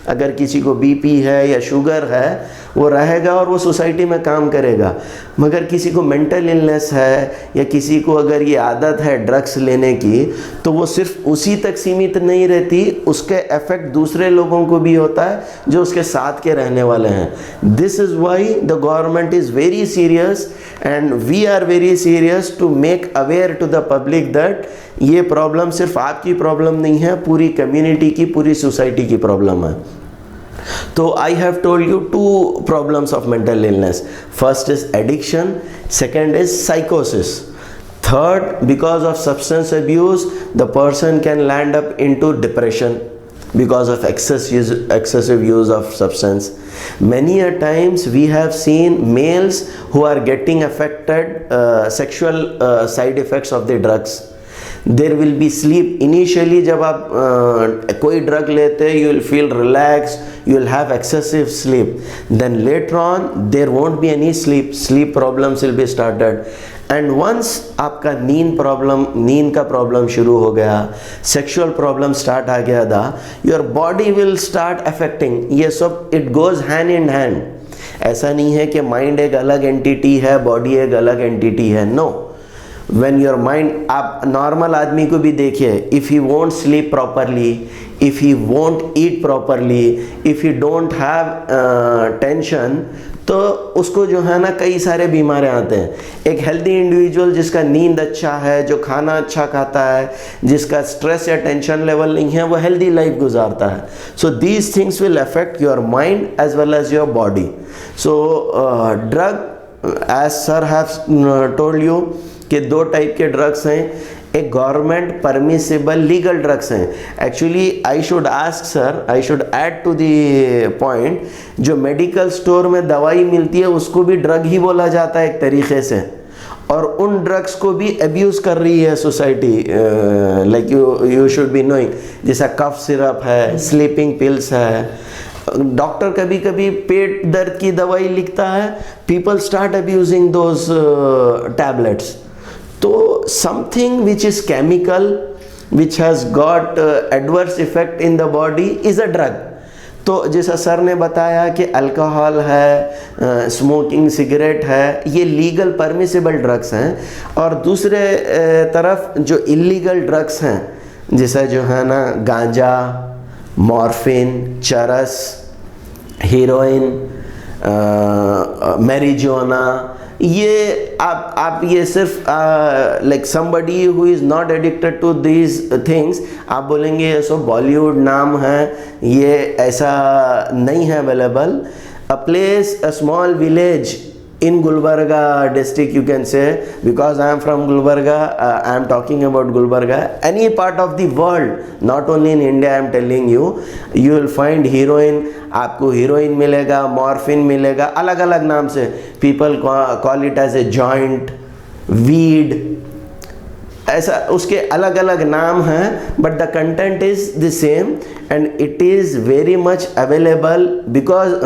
अगर किसी को BP है या sugar है, वो रहेगा और वो सोसाइटी में काम करेगा. मगर किसी को मेंटल इलनेस है या किसी को अगर ये आदत है ड्रग्स लेने की, तो वो सिर्फ उसी तक सीमित नहीं रहती, उसके इफेक्ट दूसरे लोगों को भी होता है जो उसके साथ के रहने वाले हैं. This is why the government is very serious and we are very serious to make aware to the public that ये प्रॉब्लम सिर्फ आपकी प्रॉब्लम नहीं है, पूरी कम्युनिटी की, पूरी सोसाइटी की प्रॉब्लम है. So I have told you two problems of mental illness. First is addiction, second is psychosis. Third, because of substance abuse, the person can land up into depression because of excessive use of substance. Many a times we have seen males who are getting affected sexual side effects of the drugs. There will be sleep. Initially जब आप कोई drug लेते you will feel relaxed, you will have excessive sleep. Then later on there won't be any sleep problems will be started. And once आपका नींद का problem शुरू हो गया, सेक्सुअल प्रॉब्लम स्टार्ट आ गया था, your body will start affecting. ये सब it goes hand in hand. ऐसा नहीं है कि माइंड एक अलग एंटिटी है, बॉडी एक अलग एंटिटी है. नो, when your mind, आप नॉर्मल आदमी को भी देखिए, if he won't sleep properly, if he won't eat properly, if he don't have tension, तो उसको जो है ना कई सारे बीमारियां आते हैं. एक हेल्दी इंडिविजुअल जिसका नींद अच्छा है, जो खाना अच्छा खाता है, जिसका स्ट्रेस या टेंशन लेवल नहीं है, वो हेल्दी लाइफ गुजारता है. So these things will affect your mind as well as your body. So drug, as sir have told you कि दो टाइप के ड्रग्स हैं. एक गवर्नमेंट परमिसिबल लीगल ड्रग्स हैं. Actually I should ask sir, I should add to the point, जो medical store में दवाई मिलती है उसको भी ड्रग ही बोला जाता है एक तरीके से, और उन ड्रग्स को भी अब्यूज कर रही है society. Like you should be knowing, जैसा कफ सिरप है, स्लीपिंग पिल्स है. डॉक्टर कभी कभी पेट दर्द की दवाई लिखता है, people start abusing those tablets. तो something which is chemical, which has got adverse effect in the body is a drug. तो जैसा सर ने बताया कि अल्कोहल है, स्मोकिंग सिगरेट है, ये लीगल परमिसिबल ड्रग्स हैं. और दूसरे तरफ जो इलीगल ड्रग्स हैं, जैसा जो है ना गांजा, मॉर्फिन, चरस, हीरोइन, मैरिजुआना, ये आप ये सिर्फ like somebody who is not addicted to these things, आप बोलेंगे ये सब बॉलीवुड नाम है, ये ऐसा नहीं है available. A place, a small village in Gulbarga district, you can say, because I am from Gulbarga, I am talking about Gulbarga. Any part of the world, not only in India, I am telling you, you will find heroin. आपको heroin मिलेगा, morphine मिलेगा, अलग अलग नाम से. People call it as a joint, weed, ऐसा उसके अलग अलग नाम हैं, but the content is the same and it is very much available because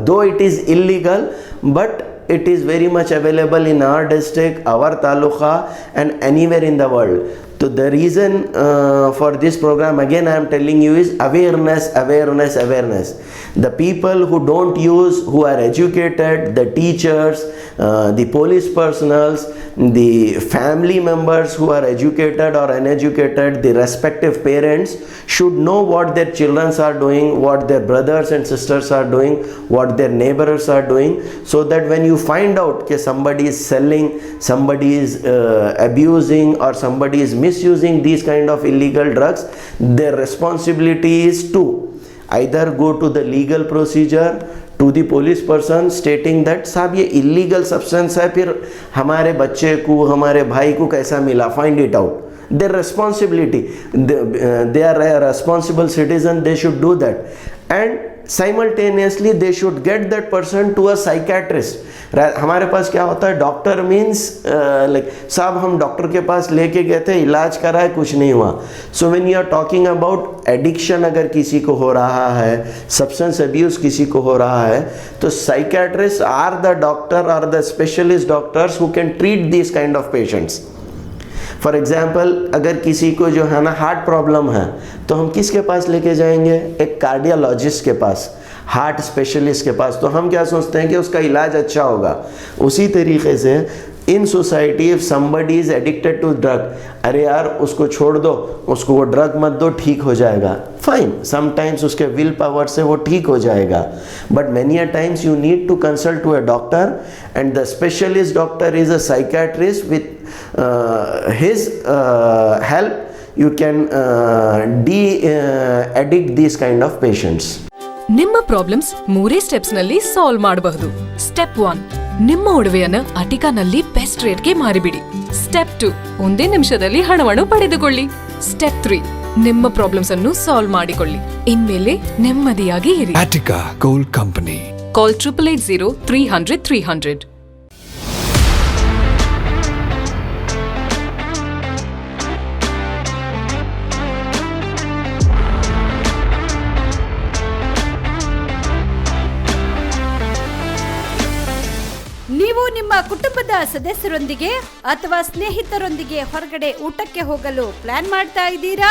though it is illegal, but it is very much available in our district, our taluka and anywhere in the world. So the reason for this program, again I am telling you, is awareness, awareness, awareness. The people who don't use, who are educated, the teachers, the police personals, the family members who are educated or uneducated, the respective parents should know what their children are doing, what their brothers and sisters are doing, what their neighbors are doing, so that when you find out that somebody is selling, somebody is abusing, or somebody is misusing these kind of illegal drugs, their responsibility is to either go to the legal procedure, to the police person stating that साहब ये illegal substance है, फिर हमारे बच्चे को, हमारे भाई को कैसा मिला, find it out. Their responsibility, they are a responsible citizen, they should do that. And simultaneously they should get that person to a psychiatrist. हमारे पास क्या होता है, डॉक्टर मीन्स लाइक साहब हम डॉक्टर के पास लेके गए थे, इलाज कराए, कुछ नहीं हुआ. So when you are talking about addiction अगर किसी को हो रहा है, सब्सटेंस अब्यूज किसी को हो रहा है, तो साइकेट्रिस्ट आर द डॉक्टर और the specialist doctors who can treat this kind of patients. For example अगर किसी को जो है ना हार्ट प्रॉब्लम है, तो हम किसके पास लेके जाएंगे, एक कार्डियोलॉजिस्ट के पास, हार्ट स्पेशलिस्ट के पास. तो हम क्या सोचते हैं कि उसका इलाज अच्छा होगा. उसी तरीके से in society if somebody is addicted to drug, अरे यार उसको छोड़ दो, उसको वो ड्रग मत दो, ठीक हो जाएगा. फाइन, समटाइम्स उसके विल पावर से वो ठीक हो जाएगा, but many a times you need to consult to a doctor, and the specialist doctor is a psychiatrist. With his help you can de-addict these kind of patients. ನಿಮ್ಮ problems 3 steps ನಲ್ಲಿ solve ಮಾಡಬಹುದು. Step 1, ನಿಮ್ಮ ಒಡವೆಯನ್ನು ಅಟಿಕಾನಲ್ಲಿ best ರೇಟ್ಗೆ ಮಾರಿಬಿಡಿ. Step 2, 1 ನಿಮಿಷದಲ್ಲಿ ಹಣವನ್ನು ಪಡೆದುಕೊಳ್ಳಿ. Step 3, ನಿಮ್ಮ problems ಅನ್ನು solve ಮಾಡಿಕೊಳ್ಳಿ. ಇನ್ಮೇಲೆ ನೆಮ್ಮದಿಯಾಗಿ ಇರಿ. Attica Gold Company. ಕಾಲ್ 8880 300 300. ನೀವು ನಿಮ್ಮ ಕುಟುಂಬದ ಸದಸ್ಯರೊಂದಿಗೆ ಅಥವಾ ಸ್ನೇಹಿತರೊಂದಿಗೆ ಹೊರಗಡೆ ಊಟಕ್ಕೆ ಹೋಗಲು ಪ್ಲಾನ್ ಮಾಡ್ತಾ ಇದ್ದೀರಾ?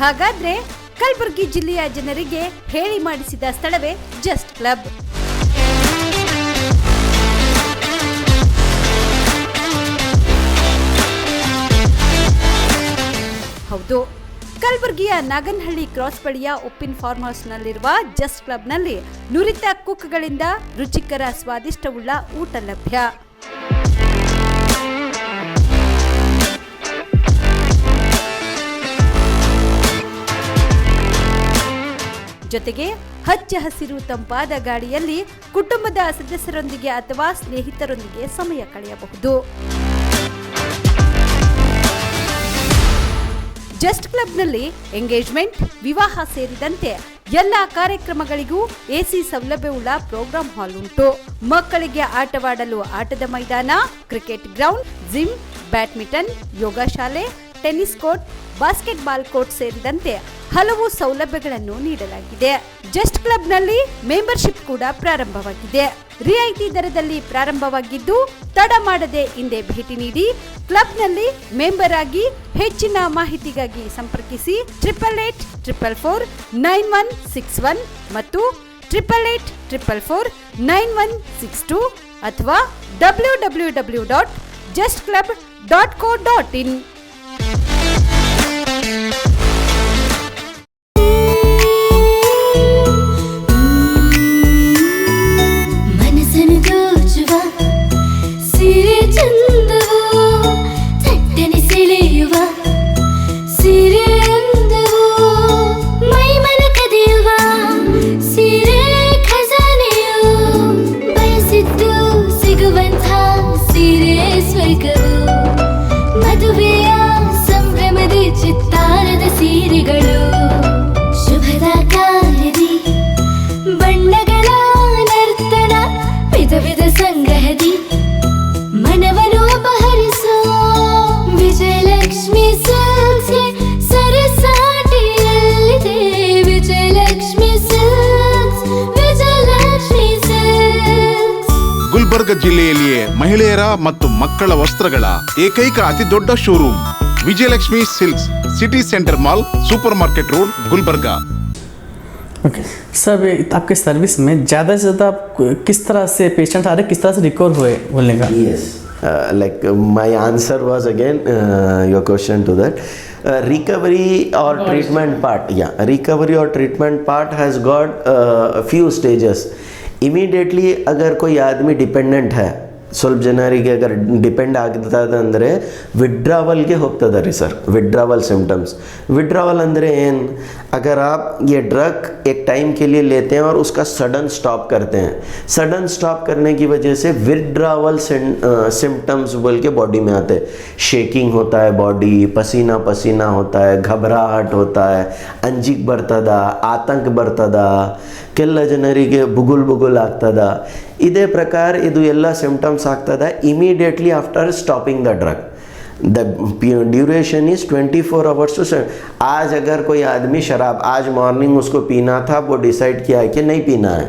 ಹಾಗಾದ್ರೆ ಕಲಬುರಗಿ ಜಿಲ್ಲೆಯ ಜನರಿಗೆ ಹೇಳಿ ಮಾಡಿಸಿದ ಸ್ಥಳವೇ ಜಸ್ಟ್ ಕ್ಲಬ್. ಹೌದು, ಕಲಬುರಗಿಯ ನಾಗನಹಳ್ಳಿ ಕ್ರಾಸ್ ಬಳಿಯ ಉಪ್ಪಿನ ಫಾರ್ಮ್ ಹೌಸ್ನಲ್ಲಿರುವ ಜಸ್ಟ್ ಕ್ಲಬ್ನಲ್ಲಿ ನುರಿತ ಕುಕ್ಗಳಿಂದ ರುಚಿಕರ ಸ್ವಾದಿಷ್ಟವುಳ್ಳ ಊಟ ಲಭ್ಯ. ಜೊತೆಗೆ ಹಚ್ಚ ಹಸಿರು ತಂಪಾದ ಗಾಳಿಯಲ್ಲಿ ಕುಟುಂಬದ ಸದಸ್ಯರೊಂದಿಗೆ ಅಥವಾ ಸ್ನೇಹಿತರೊಂದಿಗೆ ಸಮಯ ಕಳೆಯಬಹುದು. ಜಸ್ಟ್ ಕ್ಲಬ್ನಲ್ಲಿ ಎಂಗೇಜ್ಮೆಂಟ್, ವಿವಾಹ ಸೇರಿದಂತೆ ಎಲ್ಲ ಕಾರ್ಯಕ್ರಮಗಳಿಗೂ ಎಸಿ ಸೌಲಭ್ಯವುಳ್ಳ ಪ್ರೋಗ್ರಾಂ ಹಾಲ್ ಉಂಟು. ಮಕ್ಕಳಿಗೆ ಆಟವಾಡಲು ಆಟದ ಮೈದಾನ, ಕ್ರಿಕೆಟ್ ಗ್ರೌಂಡ್, ಜಿಮ್, ಬ್ಯಾಡ್ಮಿಂಟನ್, ಯೋಗ ಶಾಲೆ, ಟೆನ್ನಿಸ್ ಕೋರ್ಟ್, ಬಾಸ್ಕೆಟ್ಬಾಲ್ ಕೋರ್ಟ್ ಸೇರಿದಂತೆ ಹಲವು ಸೌಲಭ್ಯಗಳನ್ನು ನೀಡಲಾಗಿದೆ. ಜಸ್ಟ್ ಕ್ಲಬ್ನಲ್ಲಿ ಮೆಂಬರ್ಶಿಪ್ ಕೂಡ ಪ್ರಾರಂಭವಾಗಿದೆ. ರಿಯಾಯಿತಿ ದರದಲ್ಲಿ ಪ್ರಾರಂಭವಾಗಿದ್ದು ತಡ ಮಾಡದೆ ಹಿಂದೆ ಭೇಟಿ ನೀಡಿ ಕ್ಲಬ್ನಲ್ಲಿ ಮೆಂಬರ್ ಆಗಿ. ಹೆಚ್ಚಿನ ಮಾಹಿತಿಗಾಗಿ ಸಂಪರ್ಕಿಸಿ 8884449161 ಮತ್ತು 8844449162 ಅಥವಾ www.justclub.co.in. ಮದುವೆಯ ಸಂಭ್ರಮದ ಚಿತ್ತಾರದ ಸೀರೆಗಳು, ಶುಭದ ಕಾರ್ಯದಿ ಬಣ್ಣಗಳ ನರ್ತನ, ವಿಧ ವಿಧ ಸಂಗ್ರಹದಿ ಮನವನ್ನು ಅಪಹರಿಸೋ ವಿಜಯಲಕ್ಷ್ಮಿ ಸಿಲ್ಕ್ಸ್ಗೆ ಸರಸಾಟಿಯಲ್ಲಿದೆ. Vijayalakshmi silks, Vijayalakshmi silks. ಗುಲ್ಬರ್ಗ ಜಿಲ್ಲೆಯಲ್ಲಿಯೇ ಮಹಿಳೆಯರ ಮತ್ತು ಮಕ್ಕಳ ವಸ್ತ್ರಗಳ ಏಕೈಕ ಅತಿ ದೊಡ್ಡ showroom Vijayalakshmi silks, city centre mall, supermarket road, Gulbarga. Okay sir, आपके सर्विस में ज़्यादा से ज़्यादा किस तरह से पेशेंट आ रहे, किस तरह से रिकवर हुए बोलने का? Yes, like my answer was again your question to that. Recovery or treatment part, recovery or treatment part has got a few stages. Immediately अगर कोई आदमी डिपेंडेंट है, ಸ್ವಲ್ಪ ಜನರಿಗೆ ಅಗರ್ ಡಿಪೆಂಡ್ ಆಗ್ತದೆ ಅಂದರೆ ವಿಡ್ರಾವಲ್ಗೆ ಹೋಗ್ತದೆ ರೀ ಸರ್. Withdrawal symptoms. विड्रावल अंदर एन अगर आप ये ड्रग एक टाइम के लिए लेते हैं और उसका सडन स्टॉप करते हैं, सडन स्टॉप करने की वजह से विड्रावल सिम्टम्स बोल के बॉडी में आते हैं. शेकिंग होता है बॉडी, पसीना पसीना होता है, घबराहट होता है, अंजिक बರ್ತದ, ಆತಂಕ ಬರ್ತದ, ಕೆಲ ಜನರಿಗೆ ಬುಗುಲ್ ಬುಗುಲ್ ಆಗ್ತದ. ಇದೇ ಪ್ರಕಾರ ಇದು ಎಲ್ಲ ಸಿಮ್ಟಮ್ಸ್ ಆಗ್ತದ immediately after stopping the drug. The duration is 24 hours to 7. आज अगर कोई आदमी शराब आज मॉर्निंग उसको पीना था, वो डिसाइड किया है कि नहीं पीना है,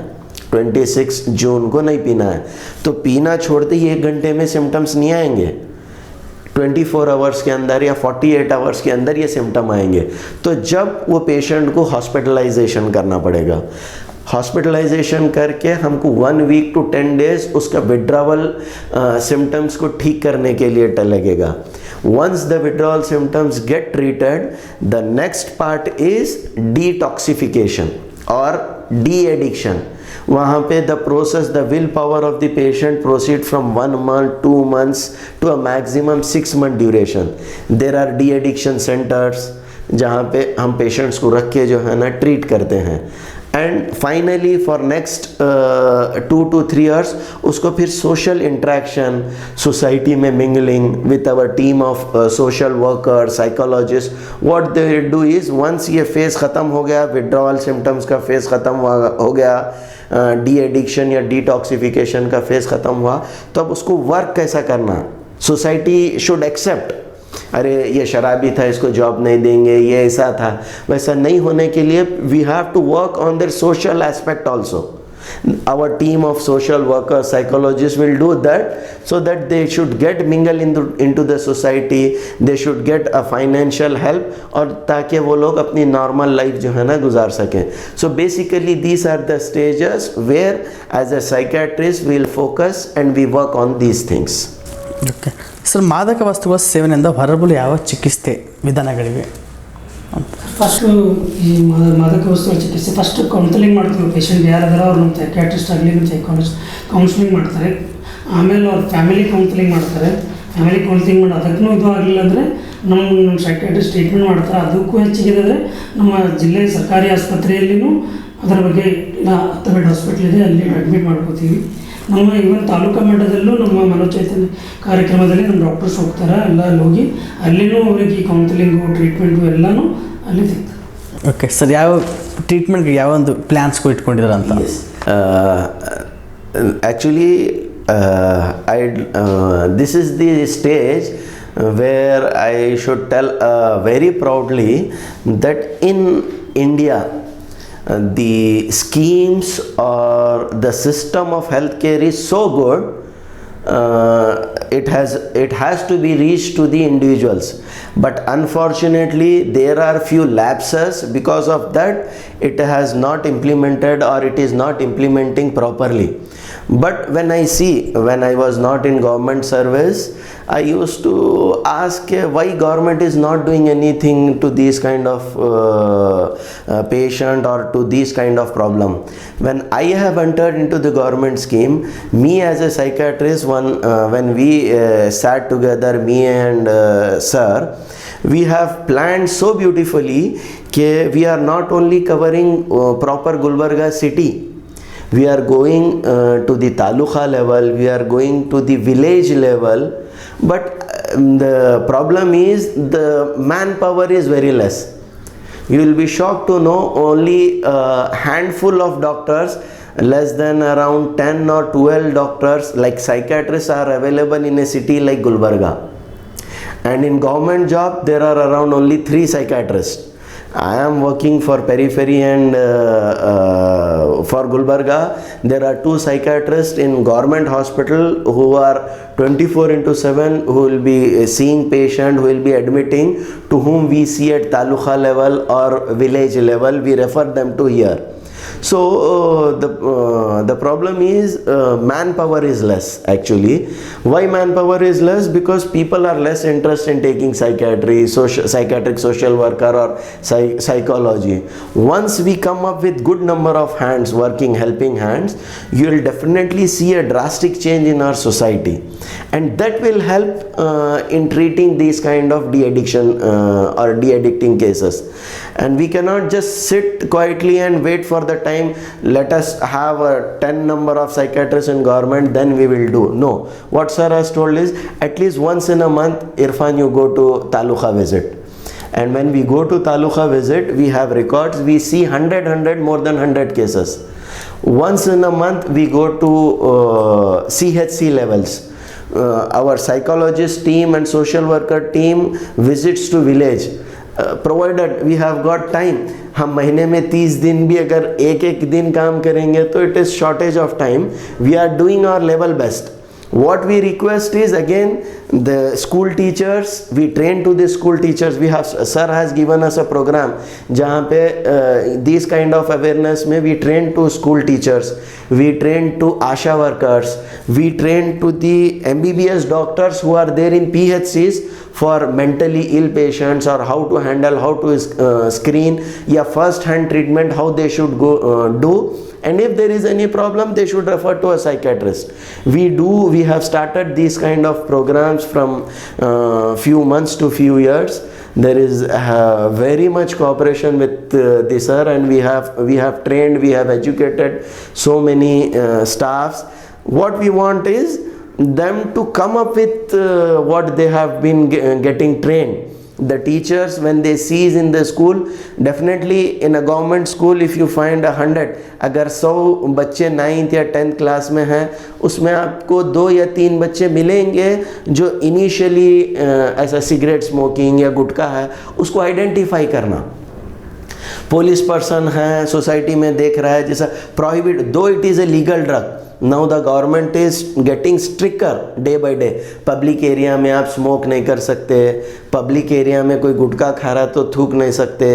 26 जून को नहीं पीना है, तो पीना छोड़ते ही 1 घंटे में सिम्टम्स नहीं आएंगे. 24 आवर्स के अंदर या 48 आवर्स के अंदर ये सिम्टम आएंगे. तो जब वो पेशेंट को हॉस्पिटलाइजेशन करना पड़ेगा. हॉस्पिटलाइजेशन करके हमको 1 वीक टू 10 डेज उसका विड्रावल सिम्टम्स को ठीक करने के लिए लगेगा. Once the withdrawal symptoms get treated, the next part is detoxification or de-addiction. वहाँ पे the process, the willpower of the patient proceed from 1 month, 2 months to a maximum 6 month duration. There are de-addiction centers जहाँ पे हम patients को रख के जो है ना ट्रीट करते हैं. And finally for next 2 to 3 years उसको फिर सोशल इंट्रैक्शन, सोसाइटी में mingling with our team of social worker, psychologist. What they do is once ये फेज़ ख़त्म हो गया, विड्रॉवल सिम्टम्स का फेज़ ख़त्म हो गया, डी एडिक्शन या डिटॉक्सिफिकेशन का फेज़ ख़त्म हुआ, तो अब उसको वर्क कैसा करना. सोसाइटी शुड एक्सेप्ट, अरे ये शराबी था, इसको जॉब नहीं देंगे, ये ऐसा था. वैसा नहीं होने के लिए we have to work on their social aspect also. Our team of social workers, psychologists will do that so that they should get mingle into the society, they should get a financial help और ताकि वो लोग अपनी normal life जो है ना गुजार सकें. So basically these are the stages where as a psychiatrist we will focus and we work on these things. Okay sir, ಮಾದಕ ವಸ್ತುಗಳ ಸೇವನೆಯಿಂದ ಹೊರಬರಲು ಯಾವ ಚಿಕಿತ್ಸೆ ವಿಧಾನಗಳಿವೆ? ಫಸ್ಟು ಈ ಮಾದಕ ವಸ್ತುಗಳ ಚಿಕಿತ್ಸೆ ಫಸ್ಟ್ ಕೌನ್ಸಿಲಿಂಗ್ ಮಾಡ್ತೀವಿ. ಪೇಷಂಟ್ ಯಾರಾದರೂ ಅವ್ರು ನಮ್ಮ ಸೈಕ್ಯಾಟ್ರಿಸ್ಟ್ ಆಗಲಿ ನಮ್ಮ ಸೈಕಾಲಜಿಸ್ಟ್ ಕೌನ್ಸಿಲಿಂಗ್ ಮಾಡ್ತಾರೆ. ಆಮೇಲೆ ಅವ್ರ ಫ್ಯಾಮಿಲಿ ಕೌನ್ಸಿಲಿಂಗ್ ಮಾಡ್ತಾರೆ. ಫ್ಯಾಮಿಲಿ ಕೌನ್ಸಿಲಿಂಗ್ ಮಾಡಿ ಅದಕ್ಕೂ ಇದು ಆಗಲಿಲ್ಲ ಅಂದರೆ ನಮ್ಮ ಸೈಕ್ಯಾಟ್ರಿಸ್ಟ್ ಟ್ರೀಟ್ಮೆಂಟ್ ಮಾಡ್ತಾರೆ. ಅದಕ್ಕೂ ಹೆಚ್ಚಿಗೆ ಅಂದರೆ ನಮ್ಮ ಜಿಲ್ಲೆ ಸರ್ಕಾರಿ ಆಸ್ಪತ್ರೆಯಲ್ಲಿಯೂ ಅದರ ಬಗ್ಗೆ 10 ಬೆಡ್ ಹಾಸ್ಪಿಟ್ಲ್ ಇದೆ, ಅಲ್ಲಿ ಅಡ್ಮಿಟ್ ಮಾಡ್ಕೋತೀವಿ. ನಮ್ಮ ಇವನ್ ತಾಲೂಕಾ ಮಟ್ಟದಲ್ಲೂ ನಮ್ಮ ಮನೋಚೈತನ್ಯ ಕಾರ್ಯಕ್ರಮದಲ್ಲಿ ನಮ್ಮ ಡಾಕ್ಟರ್ಸ್ ಹೋಗ್ತಾರೆ. ಎಲ್ಲ ಹೋಗಿ ಅಲ್ಲಿನೂ ಅವರಿಗೆ ಕೌನ್ಸಿಲಿಂಗು ಟ್ರೀಟ್ಮೆಂಟು ಎಲ್ಲನೂ ಅಲ್ಲಿ ಸಿಗ್ತಾರೆ. ಓಕೆ ಸರ್, ಯಾವ ಟ್ರೀಟ್ಮೆಂಟ್ಗೆ ಯಾವ ಒಂದು ಪ್ಲ್ಯಾನ್ಸ್ಗೂ ಇಟ್ಕೊಂಡಿದ್ದಾರೆ ಅಂತ? Actually this is the stage where I should tell very proudly that in India the schemes or the system of healthcare is so good, it has to be reached to the individuals, but unfortunately there are few lapses. Because of that it has not implemented or it is not implementing properly. But when I was not in government service, I used to ask why government is not doing anything to these kind of patient or to these kind of problem. When I have entered into the government scheme, me as a psychiatrist, when we sat together, me and sir, we have planned so beautifully that we are not only covering proper Gulbarga city, we are going to the taluka level, we are going to the village level. But the problem is the manpower is very less. You will be shocked to know only a handful of doctors, less than around 10 or 12 doctors like psychiatrists are available in a city like Gulbarga. And in government job there are around only 3 psychiatrists. I am working for periphery and for Gulbarga there are 2 psychiatrists in government hospital who are 24/7, who will be seeing patient, who will be admitting, to whom we see at taluka level or village level, we refer them to here. So the problem is manpower is less actually. Why manpower is less? Because people are less interested in taking psychiatry, psychiatric social worker or psychology. Once we come up with good number of hands working, helping hands, you will definitely see a drastic change in our society, and that will help in treating these kind of de-addiction or de-addicting cases. And we cannot just sit quietly and wait for the time, let us have a 10 number of psychiatrists in government, then we will do. No, what sir has told is at least once in a month, Irfan, you go to taluka visit. And when we go to taluka visit, we have records, we see 100 more than 100 cases. Once in a month we go to CHC levels. Our psychologist team and social worker team visits to village. Provided we have got time, हम महीने में 30 दिन भी अगर एक दिन काम करेंगे तो it is shortage of time. We are doing our level best. What we request is again the school teachers, we train to the school teachers. We have, sir has given us a program जहाँ पे these kind of awareness में we train to school teachers, we train to ASHA workers, we train to the MBBS doctors who are there in PHCs for mentally ill patients, or how to handle, how to screen या first hand treatment, how they should go do. And if there is any problem, they should refer to a psychiatrist. We have started these kind of programs from few months to few years. There is very much cooperation with the sir, and we have trained, we have educated so many staffs. What we want is them to come up with what they have been getting trained. The teachers, when they sees in the school, definitely in a government school, if you find 100, अगर 100 बच्चे 9th या 10th class में हैं, उसमें आपको 2 या 3 बच्चे मिलेंगे जो इनिशियली ऐसा सिगरेट स्मोकिंग या गुटखा है, उसको आइडेंटिफाई करना. पुलिस पर्सन है, सोसाइटी में देख रहा है जैसा प्रोहिबिट, दो it is a legal drug. Now the government is getting stricter day by day. Public area में आप स्मोक नहीं कर सकते, पब्लिक एरिया में कोई गुटखा खा रहा तो थूक नहीं सकते,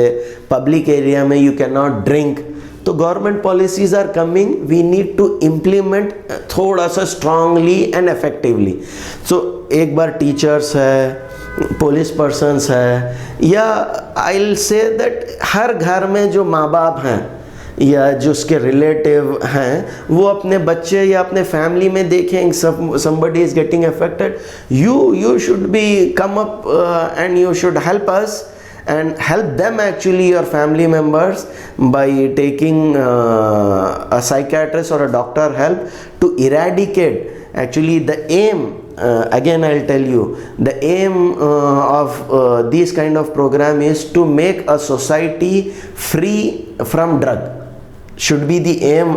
पब्लिक एरिया में यू कैन नॉट ड्रिंक. तो government policies are coming, we need to implement थोड़ा सा स्ट्रांगली एंड इफेक्टिवली. सो एक बार टीचर्स है, पुलिस पर्सन्स है, या आई विल से दैट हर घर में जो माँ बाप हैं या जो उसके रिलेटिव हैं, वो अपने बच्चे या अपने फैमिली में देखें somebody is getting affected, you should be come up and you should help us and help them, actually your family members, by taking a psychiatrist or a doctor help to eradicate. Actually the aim, again I'll tell you, the aim of this kind of program is to make a society free from drug. Should be the aim.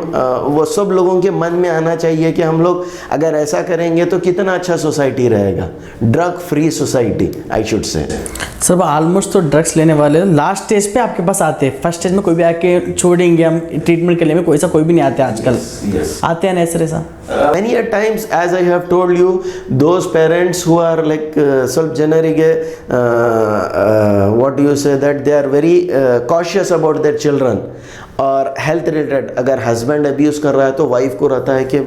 वो सब लोगों के मन में आना चाहिए कि हम लोग अगर ऐसा करेंगे तो कितना अच्छा सोसाइटी रहेगा. Drug free society I should say. Sir almost तो ड्रग्स लेने वाले लास्ट स्टेज पे आपके पास आते हैं. फर्स्ट स्टेज में कोई भी आके छोड़ेंगे हम ट्रीटमेंट के लिए में, कोई भी नहीं आते आजकल. आते हैं ना ऐसे ऐसा. Many a times, as I have told you, those parents who are like self-generic, what do you say, that they are very cautious about their children. और हेल्थ रिलेटेड, अगर हस्बैंड अब्यूज़ कर रहा है तो वाइफ को रहता है कि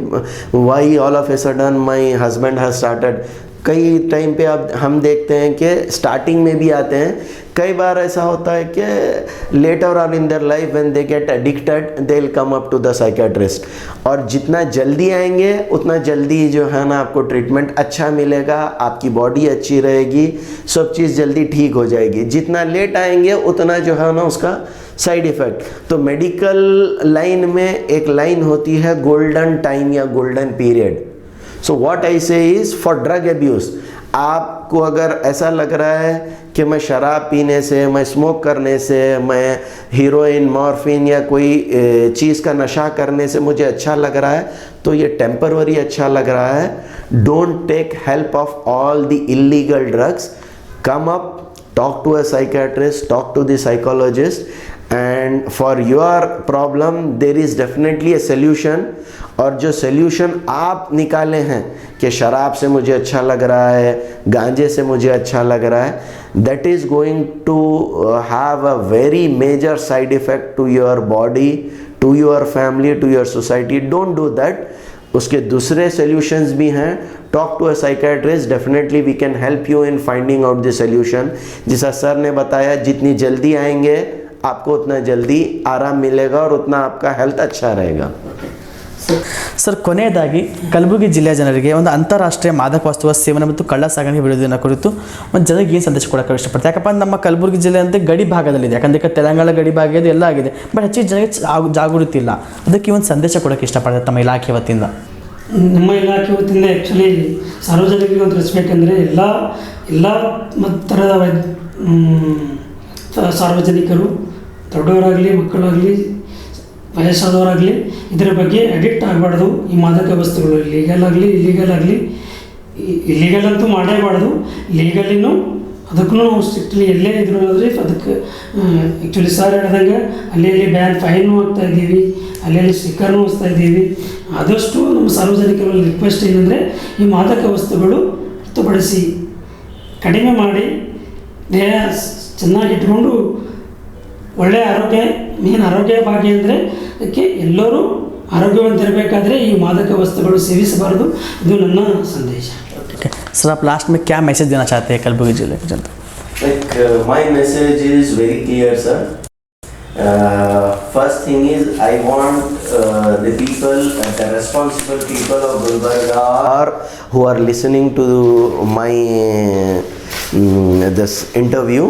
why all of a sudden my husband has started. कई टाइम पे अब हम देखते हैं कि स्टार्टिंग में भी आते हैं, कई बार ऐसा होता है कि later on in their life when they get addicted they will come up to the psychiatrist. और जितना जल्दी आएंगे उतना जल्दी जो है ना आपको ट्रीटमेंट अच्छा मिलेगा, आपकी बॉडी अच्छी रहेगी, सब चीज़ जल्दी ठीक हो जाएगी. जितना लेट आएंगे उतना जो है ना उसका साइड इफ़ेक्ट. तो मेडिकल लाइन में एक लाइन होती है गोल्डन टाइम या golden period. So what I से इज़ फॉर ड्रग एब्यूज़, आपको अगर ऐसा लग रहा है कि मैं शराब पीने से, मैं स्मोक करने से, मैं हीरोइन, मॉर्फिन या कोई चीज़ का नशा करने से मुझे अच्छा लग रहा है, तो ये टेम्पररी अच्छा लग रहा है. Don't take help of all the illegal drugs. Come up, talk to a psychiatrist, talk to the psychologist, and for your problem there is definitely a solution. और जो solution आप निकाले हैं कि शराब से मुझे अच्छा लग रहा है, गांजे से मुझे अच्छा लग रहा है, that is going to have a very major side effect to your body, to your family, to your society, don't do that. उसके दूसरे सॉल्यूशंस भी हैं। Talk to a psychiatrist, definitely we can help you in finding out the solution. जैसा sir ने बताया, जितनी जल्दी आएंगे आपको उतना जल्दी आराम मिलेगा और उतना आपका हेल्थ अच्छा रहेगा। ಸರ್, ಕೊನೆಯದಾಗಿ ಕಲಬುರಗಿ ಜಿಲ್ಲೆಯ ಜನರಿಗೆ ಒಂದು ಅಂತಾರಾಷ್ಟ್ರೀಯ ಮಾದಕ ವಸ್ತುಗಳ ಸೇವನೆ ಮತ್ತು ಕಳ್ಳ ಸಾಗಣೆ ವಿರೋಧನ ಕುರಿತು ಒಂದು ಜನರಿಗೆ ಏನು ಸಂದೇಶ ಕೊಡೋಕೆ ಇಷ್ಟಪಡ್ತಾರೆ? ಯಾಕಪ್ಪ ಅಂದ್ರೆ ನಮ್ಮ ಕಲಬುರಗಿ ಜಿಲ್ಲೆ ಅಂತ ಗಡಿ ಭಾಗದಲ್ಲಿದೆ, ಯಾಕಂದ್ರೆ ಈಗ ತೆಲಂಗಾಣ ಗಡಿ ಭಾಗ ಇದೆ, ಎಲ್ಲ ಆಗಿದೆ, ಬಟ್ ಹೆಚ್ಚಿನ ಜನರಿಗೆ ಜಾಗೃತಿ ಇಲ್ಲ. ಅದಕ್ಕೆ ಒಂದು ಸಂದೇಶ ಕೊಡೋಕೆ ಇಷ್ಟಪಡ್ತಾರೆ ತಮ್ಮ ಇಲಾಖೆ ವತಿಯಿಂದ? ನಮ್ಮ ಇಲಾಖೆ ವತಿಯಿಂದ ಆ್ಯಕ್ಚುಲಿ ಸಾರ್ವಜನಿಕರಿಗೆ ಒಂದು ತಿಳಿಸ್ಬೇಕಂದ್ರೆ ಎಲ್ಲ ಥರದ ಸಾರ್ವಜನಿಕರು, ದೊಡ್ಡವರಾಗಲಿ ಮಕ್ಕಳಾಗಲಿ ವಯಸ್ಸಾದವರಾಗಲಿ ಇದರ ಬಗ್ಗೆ ಅಡಿಕ್ಟ್ ಆಗಬಾರ್ದು. ಈ ಮಾದಕ ವಸ್ತುಗಳು ಇಲ್ಲೀಗಲ್ ಅಂತೂ ಮಾಡೇಬಾರ್ದು, ಲೀಗಲಿನೂ ಅದಕ್ಕೂ ನಾವು ಸ್ಟ್ರಿಕ್ಟ್ಲಿ ಎಲ್ಲೇ ಇದ್ರು ಅಂದರೆ ಅದಕ್ಕೆ ಆ್ಯಕ್ಚುಲಿ ಸರ್ ಹೇಳ್ದಂಗೆ ಅಲ್ಲಿ ಬ್ಯಾನ್ ಫೈನು ಹಾಕ್ತಾ ಇದ್ದೀವಿ, ಅಲ್ಲಿ ಸ್ಟಿಕ್ಕರ್ನೂ ಹಾಕ್ತಾ ಇದ್ದೀವಿ. ಆದಷ್ಟು ನಮ್ಮ ಸಾರ್ವಜನಿಕರಲ್ಲಿ ರಿಕ್ವೆಸ್ಟ್ ಏನಂದರೆ ಈ ಮಾದಕ ವಸ್ತುಗಳು ಹೊರತುಪಡಿಸಿ ಕಡಿಮೆ ಮಾಡಿ ದೇಹ ಚೆನ್ನಾಗಿಟ್ಕೊಂಡು ಒಳ್ಳೆಯ ಆರೋಗ್ಯ, ಮೇನ್ ಆರೋಗ್ಯ ಭಾಗ್ಯ ಅಂದರೆ ಅದಕ್ಕೆ ಎಲ್ಲರೂ ಆರೋಗ್ಯವಂತಿರಬೇಕಾದ್ರೆ ಈ ಮಾದಕ ವಸ್ತುಗಳು ಸೇವಿಸಬಾರ್ದು. ಇದು ನನ್ನ ಸಂದೇಶ. ओके सर, आप लास्ट में क्या मैसेज देना चाहते हैं कलबुर्गी जिले की जनता? My message is very clear, sir. First thing is, I want the people, the responsible people of Gulbarga, who are listening to my this interview,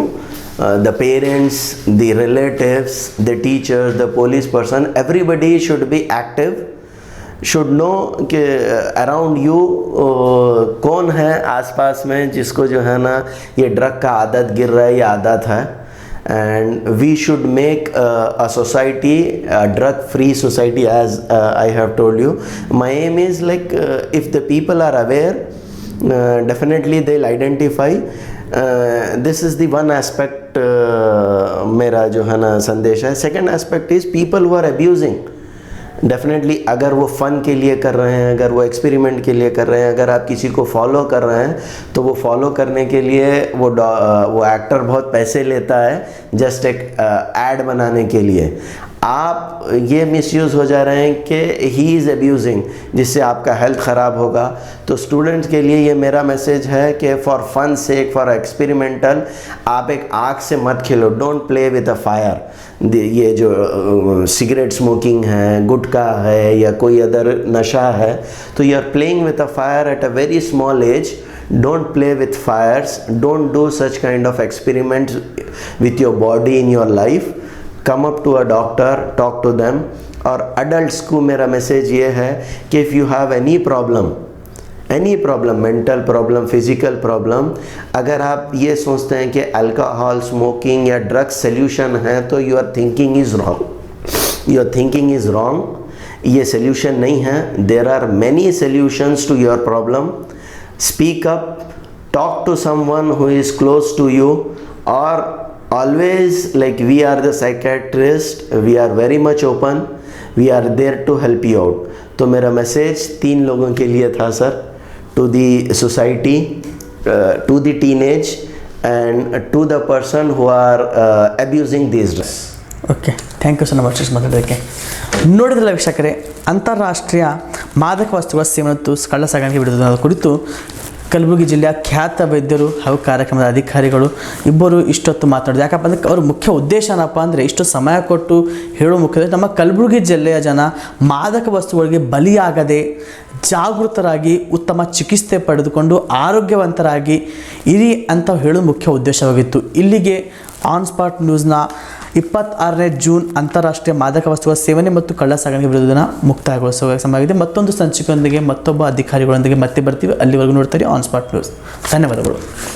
the parents, the relatives, the teachers, the police person, everybody should be active, should know कि around you कौन है आसपास में जिसको जो है ना ये ड्रग का आदत गिर रहा है या आदत है. And we should make a society, a drug free society, as I have told you. My aim is like if the people are aware, definitely they'll identify. This is the one aspect मेरा जो है ना संदेश है. Second aspect is people who are abusing. Definitely अगर वो फ़न के लिए कर रहे हैं, अगर वो एक्सपेरिमेंट के लिए कर रहे हैं, अगर आप किसी को फॉलो कर रहे हैं तो वो फॉलो करने के लिए वो एक्टर बहुत पैसे लेता है जस्ट एक ऐड बनाने के लिए. आप ये मिसयूज़ हो जा रहे हैं कि ही इज़ अब्यूजिंग, जिससे आपका हेल्थ ख़राब होगा. तो स्टूडेंट्स के लिए ये मेरा मैसेज है कि for fun sake, for experimental, आप एक आग से मत खेलो. Don't play with a fire. ये जो सिगरेट स्मोकिंग है, गुटखा है या कोई अदर नशा है, तो you are playing with a fire at a very small age. Don't play with fires. Don't do such kind of experiments with your body in your life. Come up to a doctor, talk to them. और adults को मेरा message ये है कि if you have any problem, mental problem, physical problem, अगर आप ये सोचते हैं कि अल्कोहल, स्मोकिंग या ड्रग्स सल्यूशन है तो योर थिंकिंग इज़ रॉन्ग. ये सल्यूशन नहीं है. There are many solutions to your problem. Speak up, talk to someone who is close to you, or always, like we are the psychiatrist, we are very much open, we are there to help you out. तो मेरा message 3 लोगों के लिए था sir, to the society, to the teenage and to the person who are abusing these drugs. Okay, thank you so much ಮಾತಾಡೋದಕ್ಕೆ. ನೋಡಿದ್ರಲ್ಲ ವೀಕ್ಷಕರೇ, ಅಂತಾರಾಷ್ಟ್ರೀಯ ಮಾದಕ ವಸ್ತುಗಳ ಸೇವನೆ ಮತ್ತು ಕಳ್ಳ ಸಾಗಾಣಿಕೆ ವಿರೋಧದ ಕುರಿತು ಕಲಬುರಗಿ ಜಿಲ್ಲೆಯ ಖ್ಯಾತ ವೈದ್ಯರು ಹಾಗೂ ಕಾರ್ಯಕ್ರಮದ ಅಧಿಕಾರಿಗಳು ಇಬ್ಬರು ಇಷ್ಟೊತ್ತು ಮಾತಾಡಿದ್ರು. ಯಾಕಪ್ಪ ಅಂದರೆ ಅವ್ರ ಮುಖ್ಯ ಉದ್ದೇಶ ಏನಪ್ಪ ಅಂದರೆ ಇಷ್ಟು ಸಮಯ ಕೊಟ್ಟು ಹೇಳೋ ಮುಖ್ಯ ನಮ್ಮ ಕಲಬುರಗಿ ಜಿಲ್ಲೆಯ ಜನ ಮಾದಕ ವಸ್ತುಗಳಿಗೆ ಬಲಿಯಾಗದೆ ಜಾಗೃತರಾಗಿ ಉತ್ತಮ ಚಿಕಿತ್ಸೆ ಪಡೆದುಕೊಂಡು ಆರೋಗ್ಯವಂತರಾಗಿ ಇರಿ ಅಂತ ಹೇಳೋದು ಮುಖ್ಯ ಉದ್ದೇಶವಾಗಿತ್ತು. ಇಲ್ಲಿಗೆ ಆನ್ ಸ್ಪಾಟ್ ನ್ಯೂಸ್ನ 26ನೇ ಜೂನ್ ಅಂತಾರಾಷ್ಟ್ರೀಯ ಮಾದಕ ವಸ್ತುಗಳ ಸೇವನೆ ಮತ್ತು ಕಳ್ಳ ಸಾಗಣೆ ವಿರೋಧನ ಮುಕ್ತಾಯಗೊಳಿಸುವ ಸಮಯವಾಗಿದೆ. ಮತ್ತೊಂದು ಸಂಚಿಕೆಯೊಂದಿಗೆ ಮತ್ತೊಬ್ಬ ಅಧಿಕಾರಿಗಳೊಂದಿಗೆ ಮತ್ತೆ ಬರ್ತೀವಿ. ಅಲ್ಲಿವರೆಗೂ ನೋಡ್ತಾರೆ ಆನ್ ಸ್ಪಾಟ್ ನ್ಯೂಸ್. ಧನ್ಯವಾದಗಳು.